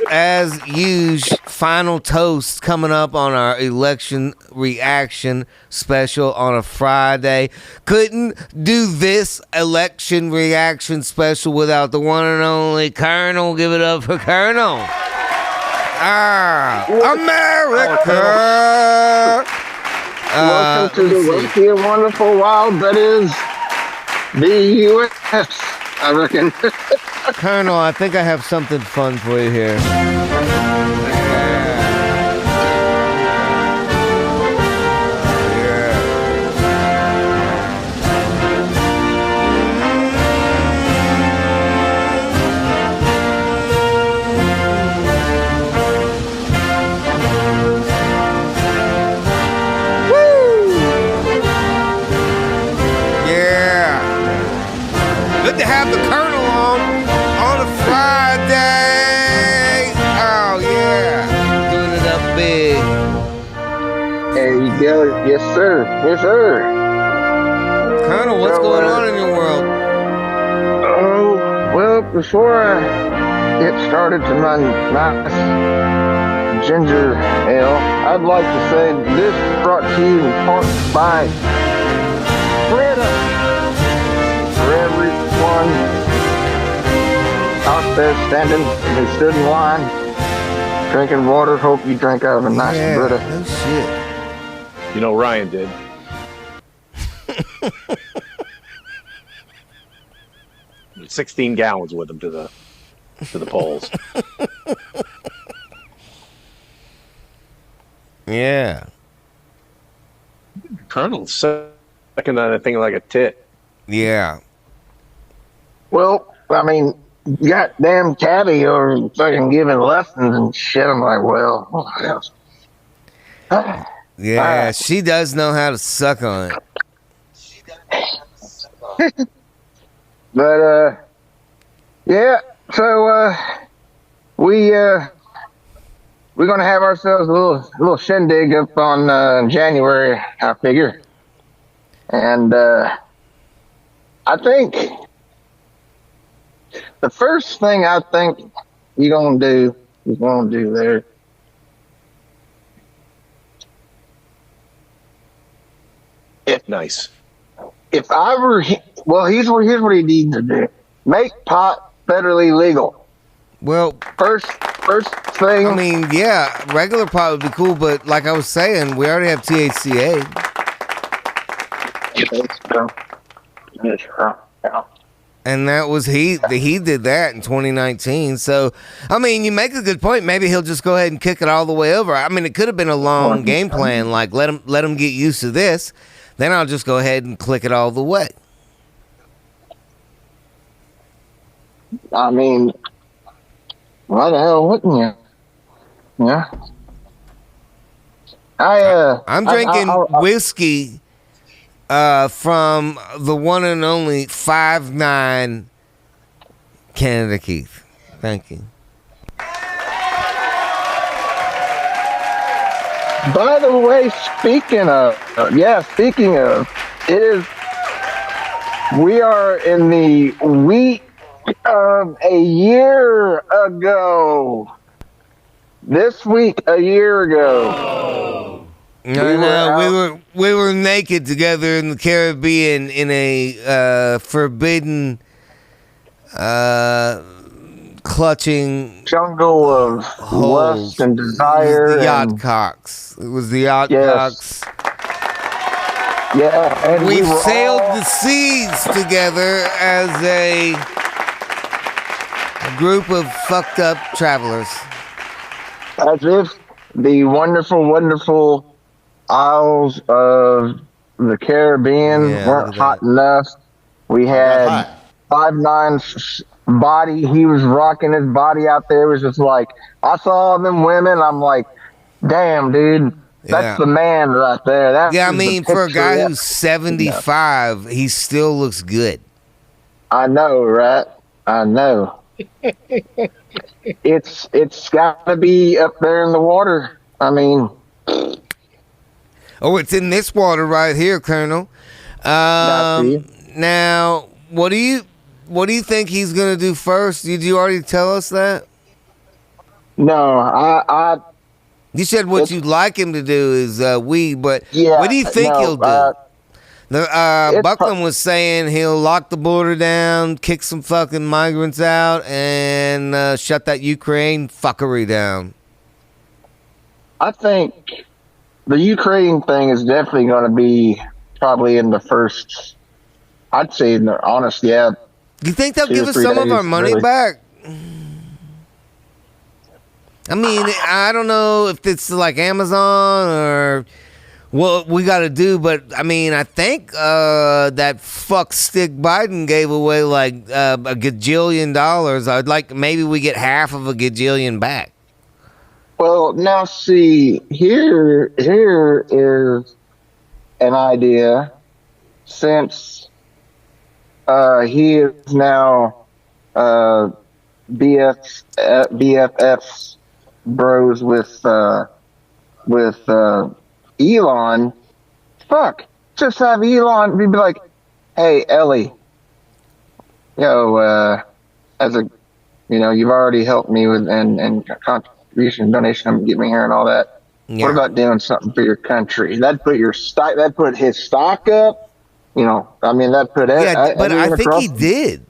as usual. Final toast coming up on our election reaction special on a Friday. Couldn't do this election reaction special without the one and only Colonel. Give it up for Colonel. America. Welcome to the wealthy and wonderful wild that is the U.S., I reckon. Colonel, I think I have something fun for you here. Good to have the Colonel on a Friday. Oh yeah, doing it up big. There you go. Yes, sir. Yes, sir. Colonel, what's going on in your world? Oh, well, before I get started to my nice ginger ale, I'd like to say this is brought to you in part by Frida. For everyone out there standing, who stood in line, drinking water, hope you drank out of a nice Brita. No shit. You know Ryan did. 16 gallons with him to the polls. Yeah. Colonel's second on a thing like a tit. Yeah. Well, I mean, goddamn Tabby or fucking giving lessons and shit. I'm like, well, yeah, she does know how to suck on it. But yeah. So we're gonna have ourselves a little shindig up on January, I figure, and I think the first thing I think you're gonna do there. Nice. If I were, here's what he needs to do: make pot federally legal. Well, first thing. I mean, yeah, regular pot would be cool, but like I was saying, we already have THCA. And that was he did that in 2019. So, I mean, you make a good point. Maybe he'll just go ahead and kick it all the way over. I mean, it could have been a long game plan. Like, let him get used to this. Then I'll just go ahead and click it all the way. I mean, why the hell wouldn't you? Yeah. I'm drinking whiskey from the one and only 5'9" Canada Keith. Thank you. By the way, speaking of, we are in the week of a year ago. This week, a year ago. We were naked together in the Caribbean in a forbidden, clutching jungle of lust and desire. It was the yacht cocks. It was the yacht cocks. Yeah, and we sailed the seas together as a group of fucked up travelers. As if the wonderful, wonderful Isles of the Caribbean weren't hot enough. We had 5'9" body. He was rocking his body out there. It was just like, I saw them women. I'm like, damn, dude. That's the man right there. I mean, for a guy who's 75, he still looks good. I know, right? I know. It's got to be up there in the water. I mean, it's in this water right here, Colonel. Now, what do you think he's gonna do first? Did you already tell us that? No, You said what you'd like him to do is weed, but what do you think he'll do? Buckland was saying he'll lock the border down, kick some fucking migrants out, and shut that Ukraine fuckery down. I think the Ukraine thing is definitely going to be probably in the first, I'd say, in the honest, You think they'll give us some of our money back? I mean, I don't know if it's like Amazon or what we got to do, but I mean, I think that fuckstick Biden gave away like a gajillion dollars. I'd like maybe we get half of a gajillion back. Well, now see, here is an idea. Since he is now BFFs bros with Elon, just have Elon be like, hey, Ellie, as a, you've already helped me with and contribution, donation, get me here and all that. Yeah. What about doing something for your country? That put your stock, that put his stock up. I mean, that put but I think he did.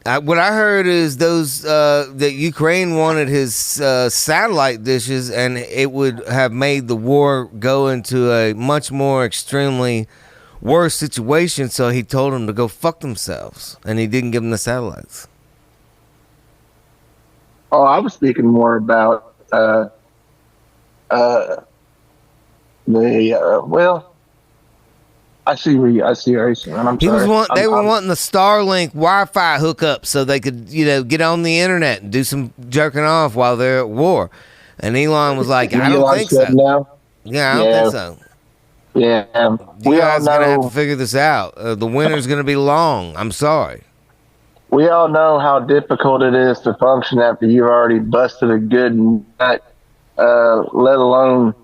What I heard is those that Ukraine wanted his satellite dishes, and it would have made the war go into a much more extremely worse situation, so he told them to go fuck themselves, and he didn't give them the satellites. Oh, I was speaking more about well, I see where you're saying. I'm sorry. They were wanting the Starlink Wi-Fi hookup so they could, get on the internet and do some jerking off while they're at war. And Elon was like, I don't think so. No? Yeah, I don't think so. Yeah. You guys are going to have to figure this out. The winter's going to be long. I'm sorry. We all know how difficult it is to function after you've already busted a good nut, let alone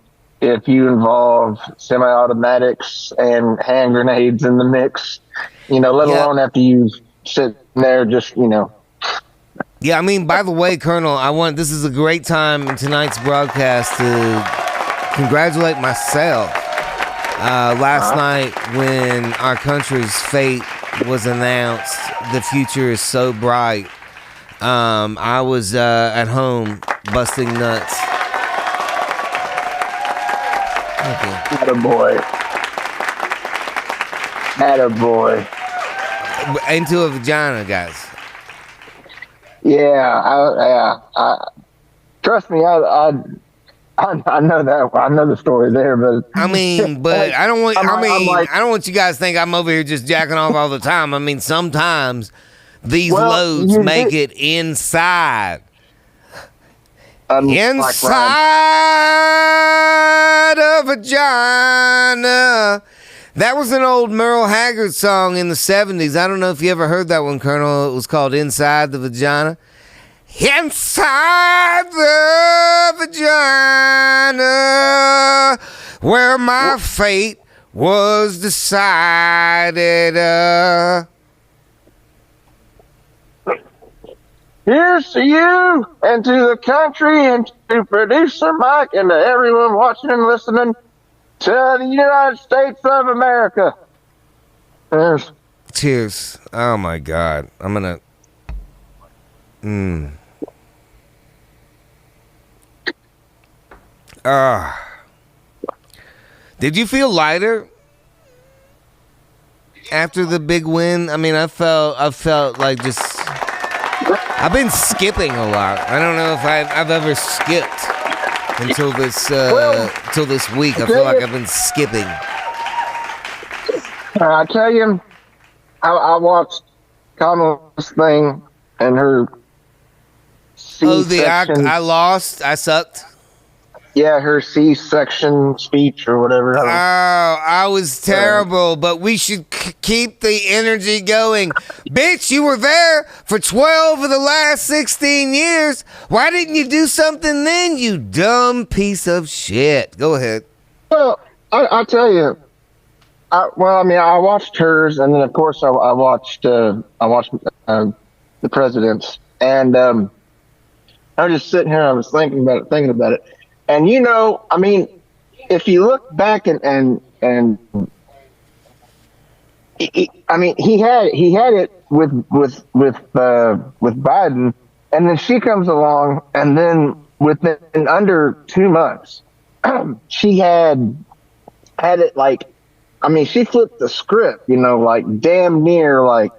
if you involve semi-automatics and hand grenades in the mix, let alone after you sit there just, Yeah, I mean, by the way, Colonel, this is a great time in tonight's broadcast to congratulate myself. Last night when our country's fate was announced, the future is so bright. I was at home busting nuts. Attaboy. Into a vagina, guys. Yeah, trust me, I know that. I know the story there, but I mean, but I don't want. I don't want you guys to think I'm over here just jacking off all the time. I mean, sometimes these loads make it inside. Inside a vagina. That was an old Merle Haggard song in the 70s. I don't know if you ever heard that one, Colonel. It was called Inside the Vagina. Inside the vagina, where my fate was decided. Here's to you and to the country and to producer Mike and to everyone watching and listening to the United States of America. Cheers. Oh my God. I'm gonna. Did you feel lighter after the big win? I mean, I felt like just. I've been skipping a lot. I don't know if I've ever skipped until this week. I feel like I've been skipping. I tell you, I watched Kamala's thing and her C-section. I lost. I sucked. Yeah, her C-section speech or whatever. Oh, I was terrible, but we should keep the energy going. Bitch, you were there for 12 of the last 16 years. Why didn't you do something then, you dumb piece of shit? Go ahead. Well, I'll tell you. I watched hers, and then of course I watched the president's, and I was just sitting here. I was thinking about it. And I mean, if you look back and I mean, he had it with Biden, and then she comes along, and then within under 2 months, she had it like, I mean, she flipped the script, like damn near like,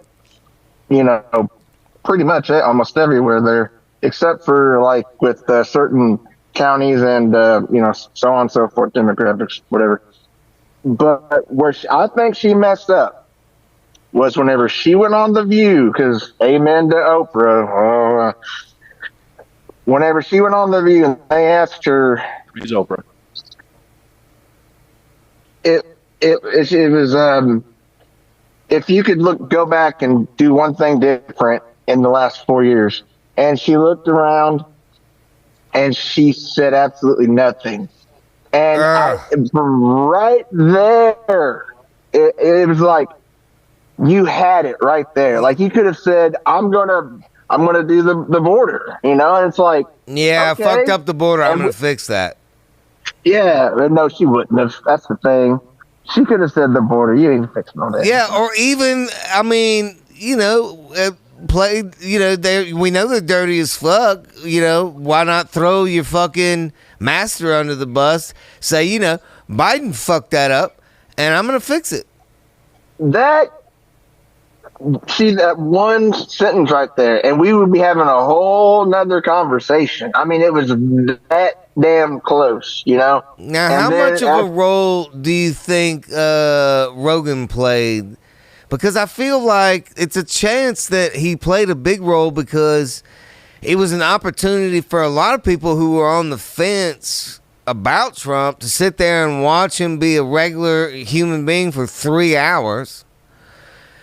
pretty much almost everywhere there, except for like with certain counties and so on and so forth, demographics, whatever. But where I think she messed up was whenever she went on The View, because amen to Oprah. Whenever she went on The View and they asked her, "Who's Oprah?" It was if you could go back and do one thing different in the last 4 years, and she looked around. And she said absolutely nothing. And right there, it was like you had it right there. Like you could have said, "I'm gonna do the border," and it's like, yeah, okay. I fucked up the border. I'm gonna fix that. Yeah, no, she wouldn't have. That's the thing. She could have said the border. You ain't fixing all that. Yeah, or even, I mean, played, we know they're dirty as fuck, why not throw your fucking master under the bus, say, Biden fucked that up, and I'm gonna fix it. that one sentence right there, and we would be having a whole nother conversation. I mean, it was that damn close, you know? Now, how much of a role do you think Rogan played? Because I feel like it's a chance that he played a big role, because it was an opportunity for a lot of people who were on the fence about Trump to sit there and watch him be a regular human being for 3 hours.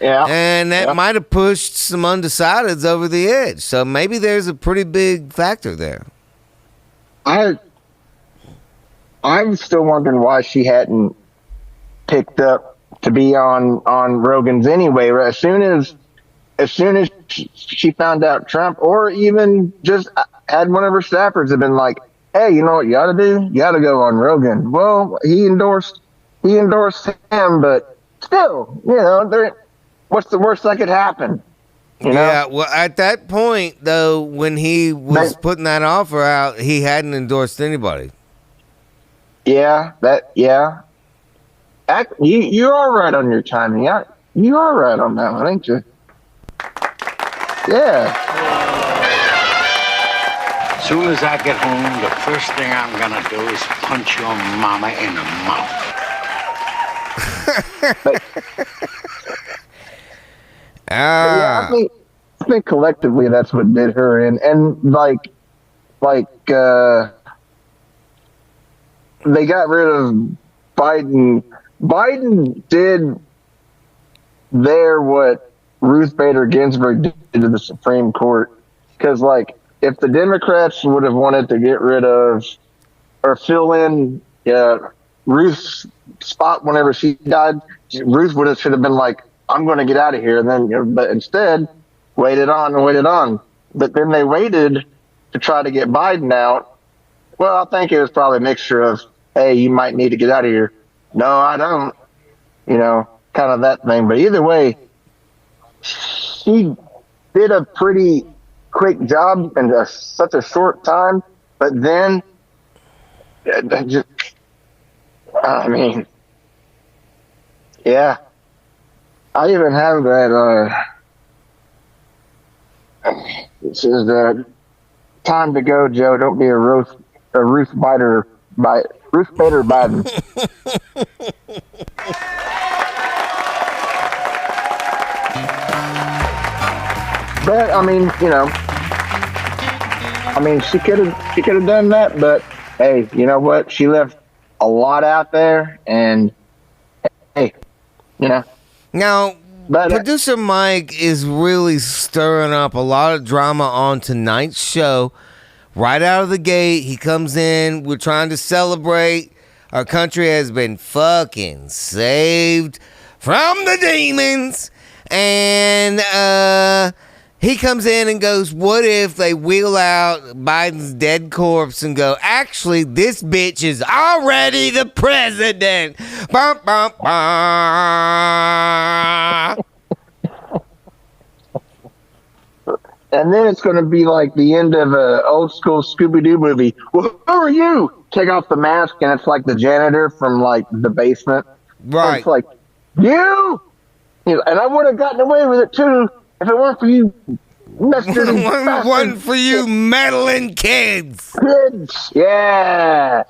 Yeah. And that might have pushed some undecideds over the edge. So maybe there's a pretty big factor there. I'm still wondering why she hadn't picked up to be on Rogan's anyway. As soon as she found out Trump, or even just had one of her staffers have been like, hey, you know what you ought to do? You ought to go on Rogan. Well, he endorsed him, but still, you know, what's the worst that could happen? You know? Yeah, well, at that point, though, when he was putting that offer out, he hadn't endorsed anybody. Yeah. You are right on your timing. You are right on that one, ain't you? Yeah. As soon as I get home, the first thing I'm gonna do is punch your mama in the mouth. Yeah, I think collectively that's what did her in, and like they got rid of Biden. Biden did there what Ruth Bader Ginsburg did to the Supreme Court, because like if the Democrats would have wanted to get rid of or fill in Ruth's spot whenever she died, Ruth should have been like, I'm going to get out of here. And then, but instead, waited on. But then they waited to try to get Biden out. Well, I think it was probably a mixture of, hey, you might need to get out of here. No, I don't. You know, kind of that thing. But either way, she did a pretty quick job in such a short time. But then, I mean, yeah. I even have that, it says that time to go, Joe. Don't be a Ruth Bader Biden. But I mean, you know, she could have done that, but hey, you know what? She left a lot out there, and hey, you know. Now, producer Mike is really stirring up a lot of drama on tonight's show. Right out of the gate, he comes in. We're trying to celebrate. Our country has been fucking saved from the demons. And he comes in and goes, what if they wheel out Biden's dead corpse and go, actually, this bitch is already the president. Bum, bum, bum. And then it's going to be like the end of an old school Scooby-Doo movie. Well, who are you? Take off the mask, and it's like the janitor from like the basement. Right. And it's like, you? And I would have gotten away with it too if it weren't for you. One for you meddling kids. Yeah.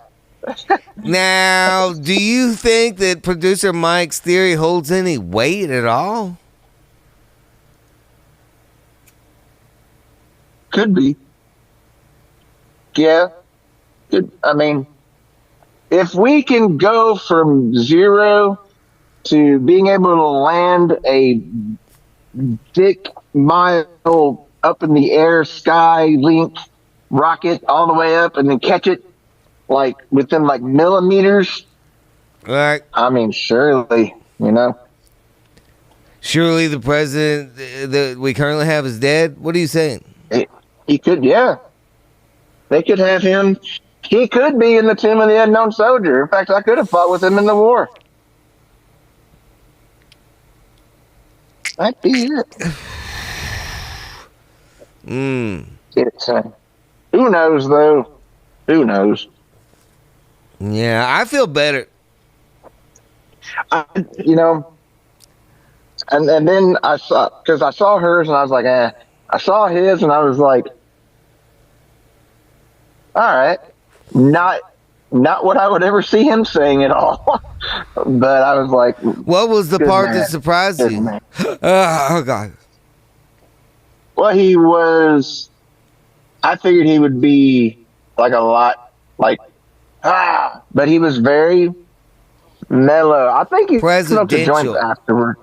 Now, do you think that producer Mike's theory holds any weight at all? Could be. Yeah. I mean, if we can go from zero to being able to land a dick mile up in the air sky link rocket all the way up and then catch it like within like millimeters. Right. I mean, surely, you know. Surely the president that we currently have is dead? What are you saying? He could, yeah. They could have him. He could be in the Tomb of the Unknown Soldier. In fact, I could have fought with him in the war. That'd be it. It's, who knows, though? Who knows? Yeah, I feel better. You know, And then I saw hers and I was like, I saw his and I was like, all right, not what I would ever see him saying at all. But I was like, what was the part that surprised you? Oh God. Well, I figured he would be like a lot like, but he was very mellow. I think he smoked a joint afterward.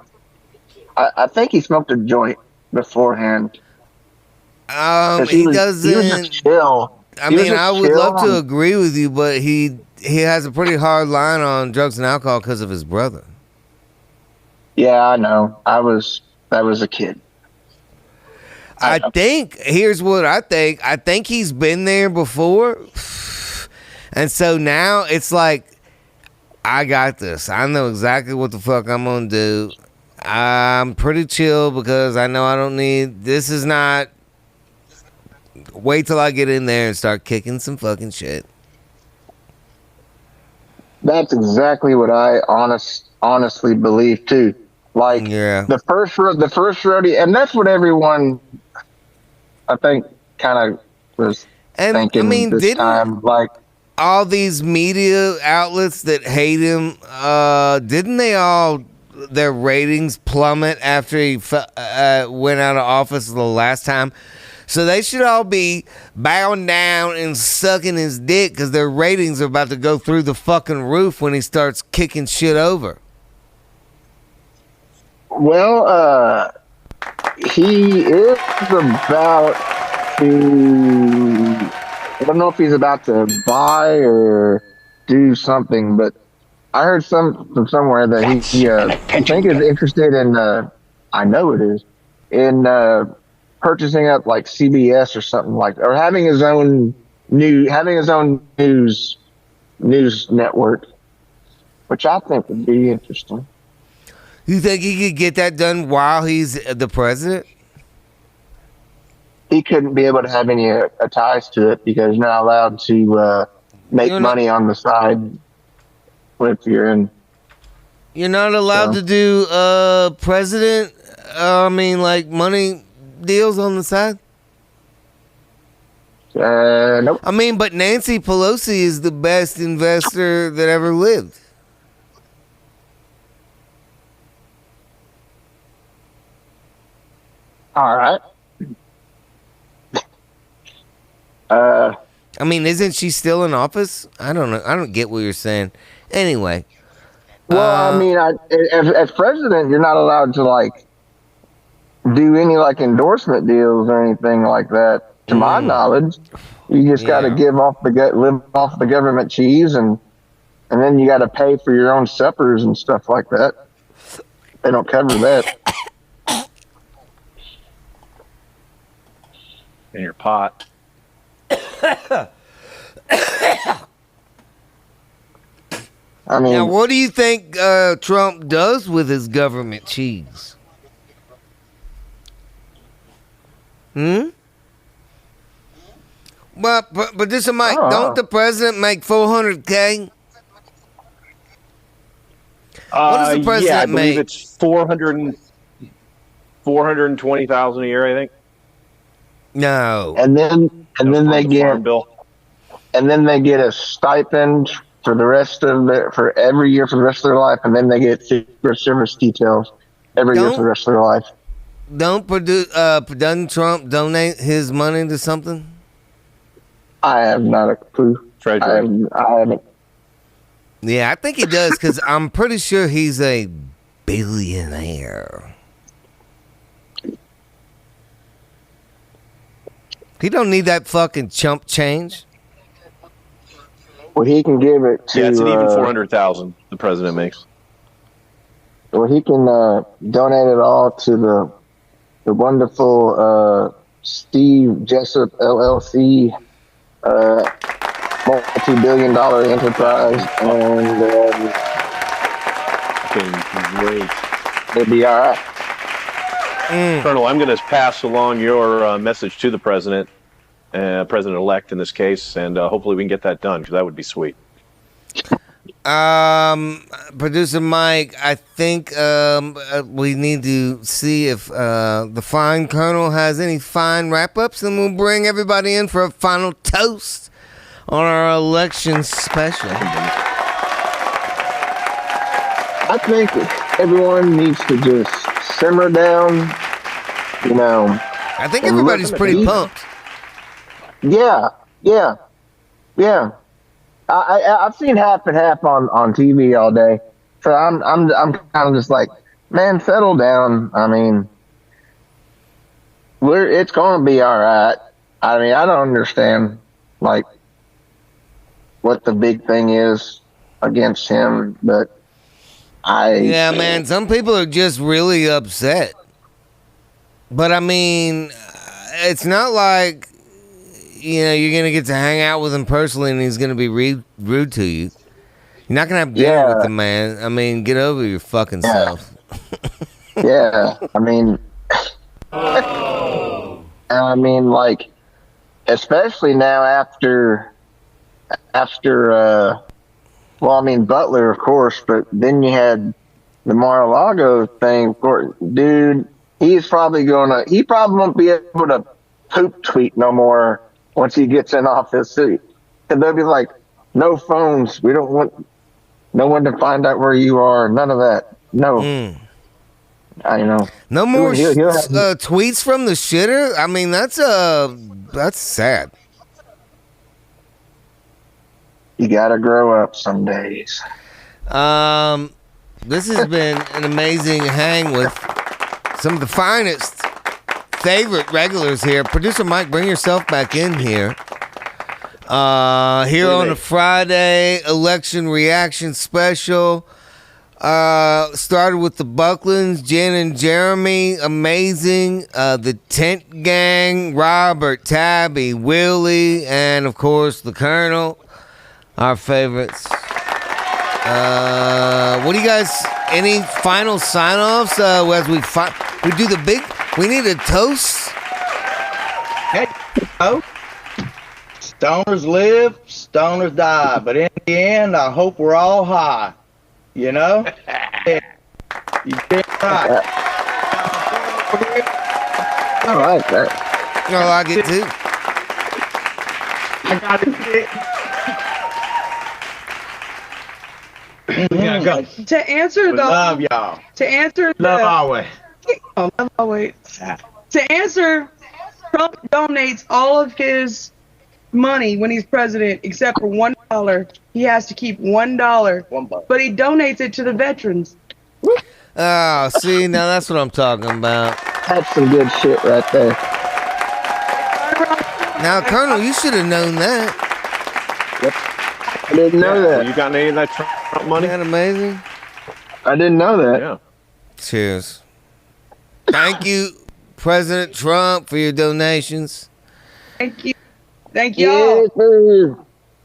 I think he smoked a joint beforehand. He doesn't. He was just chill. I mean, I would love to agree with you, but he has a pretty hard line on drugs and alcohol because of his brother. Yeah, I know. That was a kid. I think, here's what I think. I think he's been there before. And so now it's like, I got this. I know exactly what the fuck I'm going to do. I'm pretty chill because I know I don't need, this is not, wait till I get in there and start kicking some fucking shit. That's exactly what I honestly believe too. Like the first rodeo, and that's what everyone, I think, kind of was thinking. I mean, this time, like all these media outlets that hate him, didn't they all their ratings plummet after he went out of office the last time? So they should all be bowing down and sucking his dick because their ratings are about to go through the fucking roof when he starts kicking shit over. Well, he is about to, I don't know if he's about to buy or do something, but I heard from somewhere that he I think is interested in, I know it is, in purchasing up like CBS or something like that, or having his own news network, which I think would be interesting. You think he could get that done while he's the president? He couldn't be able to have any ties to it because you're not allowed to make money on the side if you're in. You're not allowed to do president. I mean, like money deals on the side. Nope. I mean, but Nancy Pelosi is the best investor that ever lived. All right. I mean, isn't she still in office? I don't know. I don't get what you're saying. Anyway. Well, I mean, as president, you're not allowed to like do any like endorsement deals or anything like that. To my knowledge, you just got to live off the government cheese, and then you got to pay for your own suppers and stuff like that. They don't cover that. In your pot. I mean, now, what do you think Trump does with his government cheese? Well, but this is Mike. Don't the president make $400K? What does the president I believe make? it's 420,000 a year, I think. No. And then they get a stipend for every year for the rest of their life, and then they get Secret Service details every year for the rest of their life. Doesn't Trump donate his money to something? I have not a clue. Treasury. I haven't. Yeah, I think he does because I'm pretty sure he's a billionaire. He don't need that fucking chump change. Well, he can give it to. Yeah, it's an even 400,000 the president makes. Well, he can donate it all to the wonderful Steve Jessup LLC, multi-billion-dollar enterprise, and Great. It'll be all right. Colonel, I'm going to pass along your message to the president, president-elect in this case, and hopefully we can get that done because that would be sweet. Producer Mike, I think we need to see if the fine colonel has any fine wrap-ups, and we'll bring everybody in for a final toast on our election special. I think everyone needs to just simmer down, you know. I think everybody's pretty pumped. Yeah. I've seen half and half on TV all day, so I'm kind of just like, man, settle down. I mean, it's going to be all right. I mean, I don't understand like what the big thing is against him, but yeah, man, some people are just really upset. But I mean, it's not like, you know, you're going to get to hang out with him personally and he's going to be rude to you. You're not going to have dinner with the man. I mean, get over your fucking self. Yeah, I mean, like, especially now after, well, I mean, Butler, of course, but then you had the Mar-a-Lago thing. Dude, he probably won't be able to poop tweet no more once he gets in office. And they'll be like, no phones. We don't want no one to find out where you are. None of that. No. I know. No more tweets from the shitter? I mean, that's sad. You gotta grow up some days. This has been an amazing hang with some of the finest favorite regulars here. Producer Mike, bring yourself back in here. Here on a Friday election reaction special. Started with the Bucklands, Jen and Jeremy, amazing. The Tent Gang, Robert, Tabby, Willie, and of course the Colonel, our favorites. What do you guys? Any final sign-offs as we do the big? We need a toast. Hey, stoners live, stoners die, but in the end, I hope we're all high. You know? You did right. I like that. I like it too. I got it. Yeah, go. To answer the love y'all. To answer love always. Oh, love always. To answer, Trump donates all of his money when he's president except for $1. He has to keep $1, but he donates it to the veterans. Oh, see, now that's what I'm talking about. That's some good shit right there. Now, Colonel, you should have known that. Yep. I didn't know that. You got any of that Trump money? Isn't that amazing? I didn't know that. Yeah. Cheers. Thank you, President Trump, for your donations. Thank you. Thank y'all.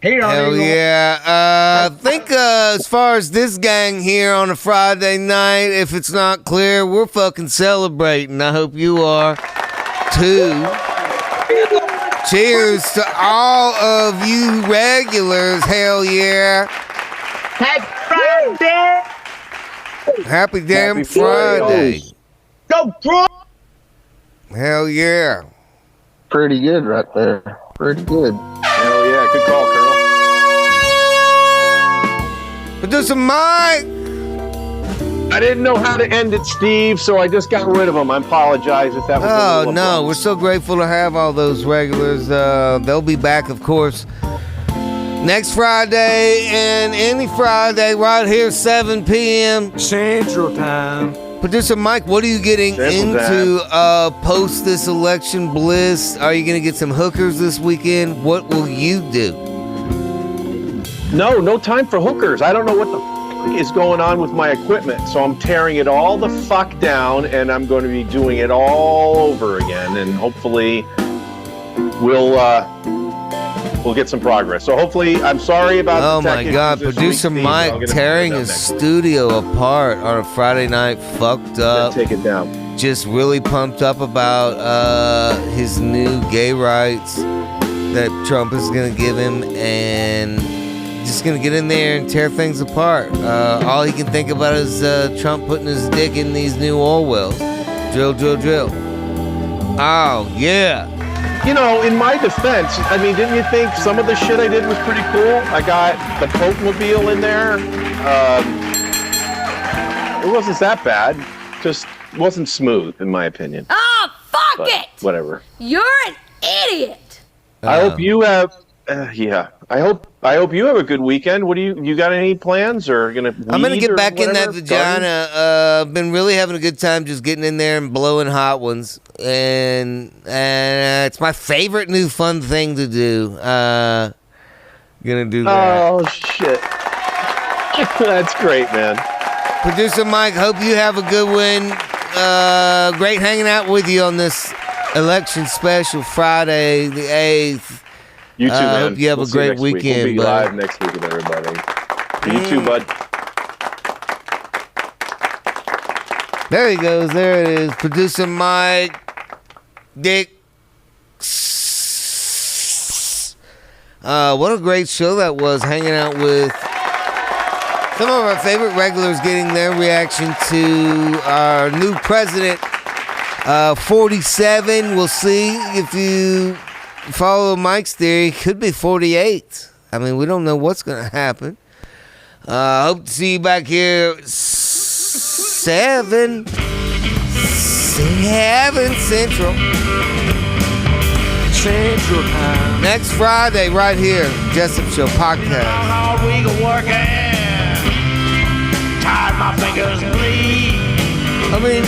Hell yeah. I think as far as this gang here on a Friday night, if it's not clear, we're fucking celebrating. I hope you are too. Cheers to all of you regulars. Hell yeah. Happy Friday. Happy damn Friday. Go, Trump. Hell yeah. Pretty good right there. Pretty good. Hell yeah. Good call, Colonel. Producer Mike. I didn't know how to end it, Steve, so I just got rid of them. I apologize if that was Oh, no. We're so grateful to have all those regulars. They'll be back, of course, next Friday and any Friday right here, 7 p.m. Central Time. Producer Mike, what are you getting into post this election bliss? Are you going to get some hookers this weekend? What will you do? No time for hookers. I don't know what the fuck is going on with my equipment, so I'm tearing it all the fuck down, and I'm going to be doing it all over again, and hopefully we'll get some progress. So hopefully, I'm sorry about Oh the tech my issues God, this Producer week, Mike Steve, tearing his studio apart on a Friday night, fucked up. Take it down. Just really pumped up about his new gay rights that Trump is going to give him, and just going to get in there and tear things apart. All he can think about is Trump putting his dick in these new oil wells. Drill, drill, drill. Oh, yeah. You know, in my defense, I mean, didn't you think some of the shit I did was pretty cool? I got the Pope-mobile in there. It wasn't that bad. Just wasn't smooth, in my opinion. Oh, fuck But it! whatever. You're an idiot! I hope you have... yeah. I hope you have a good weekend. What do you got any plans or gonna? I'm gonna get back in that vagina. Been really having a good time just getting in there and blowing hot ones, and it's my favorite new fun thing to do. Gonna do that. Oh shit! That's great, man. Producer Mike, hope you have a good one. Great hanging out with you on this election special Friday the 8th. You too, man. Hope you have a great weekend. We'll be live next week with everybody. You too, bud. There he goes. There it is. Producer Mike Dick. What a great show that was. Hanging out with some of our favorite regulars, getting their reaction to our new president, 47. We'll see if you follow Mike's theory. Could be 48. I mean, we don't know what's going to happen. Hope to see you back here 7 Central Time. Next Friday, right here, Jessup Show Podcast. All week of working, tired my fingers bleed. I mean,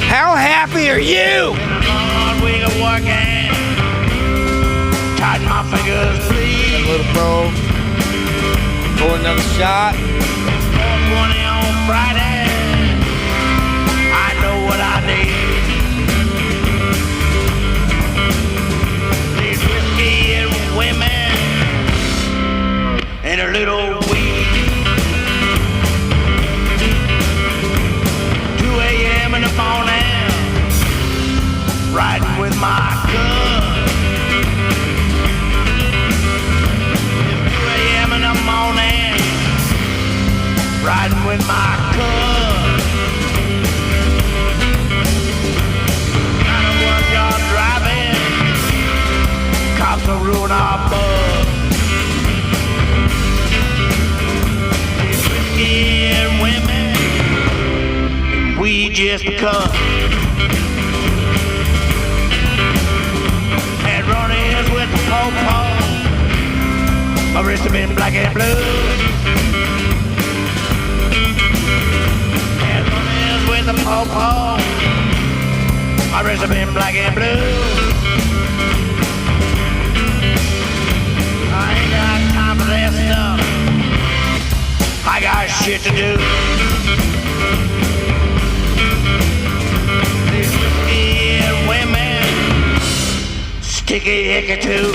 how happy are you? Been a long week of working, tired my fingers bleed. A little phone. Pour another shot. 4:20 on Friday, I know what I need. These whiskey and women and a little weed. 2 a.m. in the morning, riding with my gun. 2 a.m. in the morning, riding with my gun. Kind of work y'all driving, cops will ruin our bug. These whiskey and women, we just cut. Had run-ins with the po-po, my wrist have been black and blue. Had run-ins with the po-po, my wrist have been black and blue. I ain't got time for that stuff, I got shit to do. These whiskey and women, sticky icky too.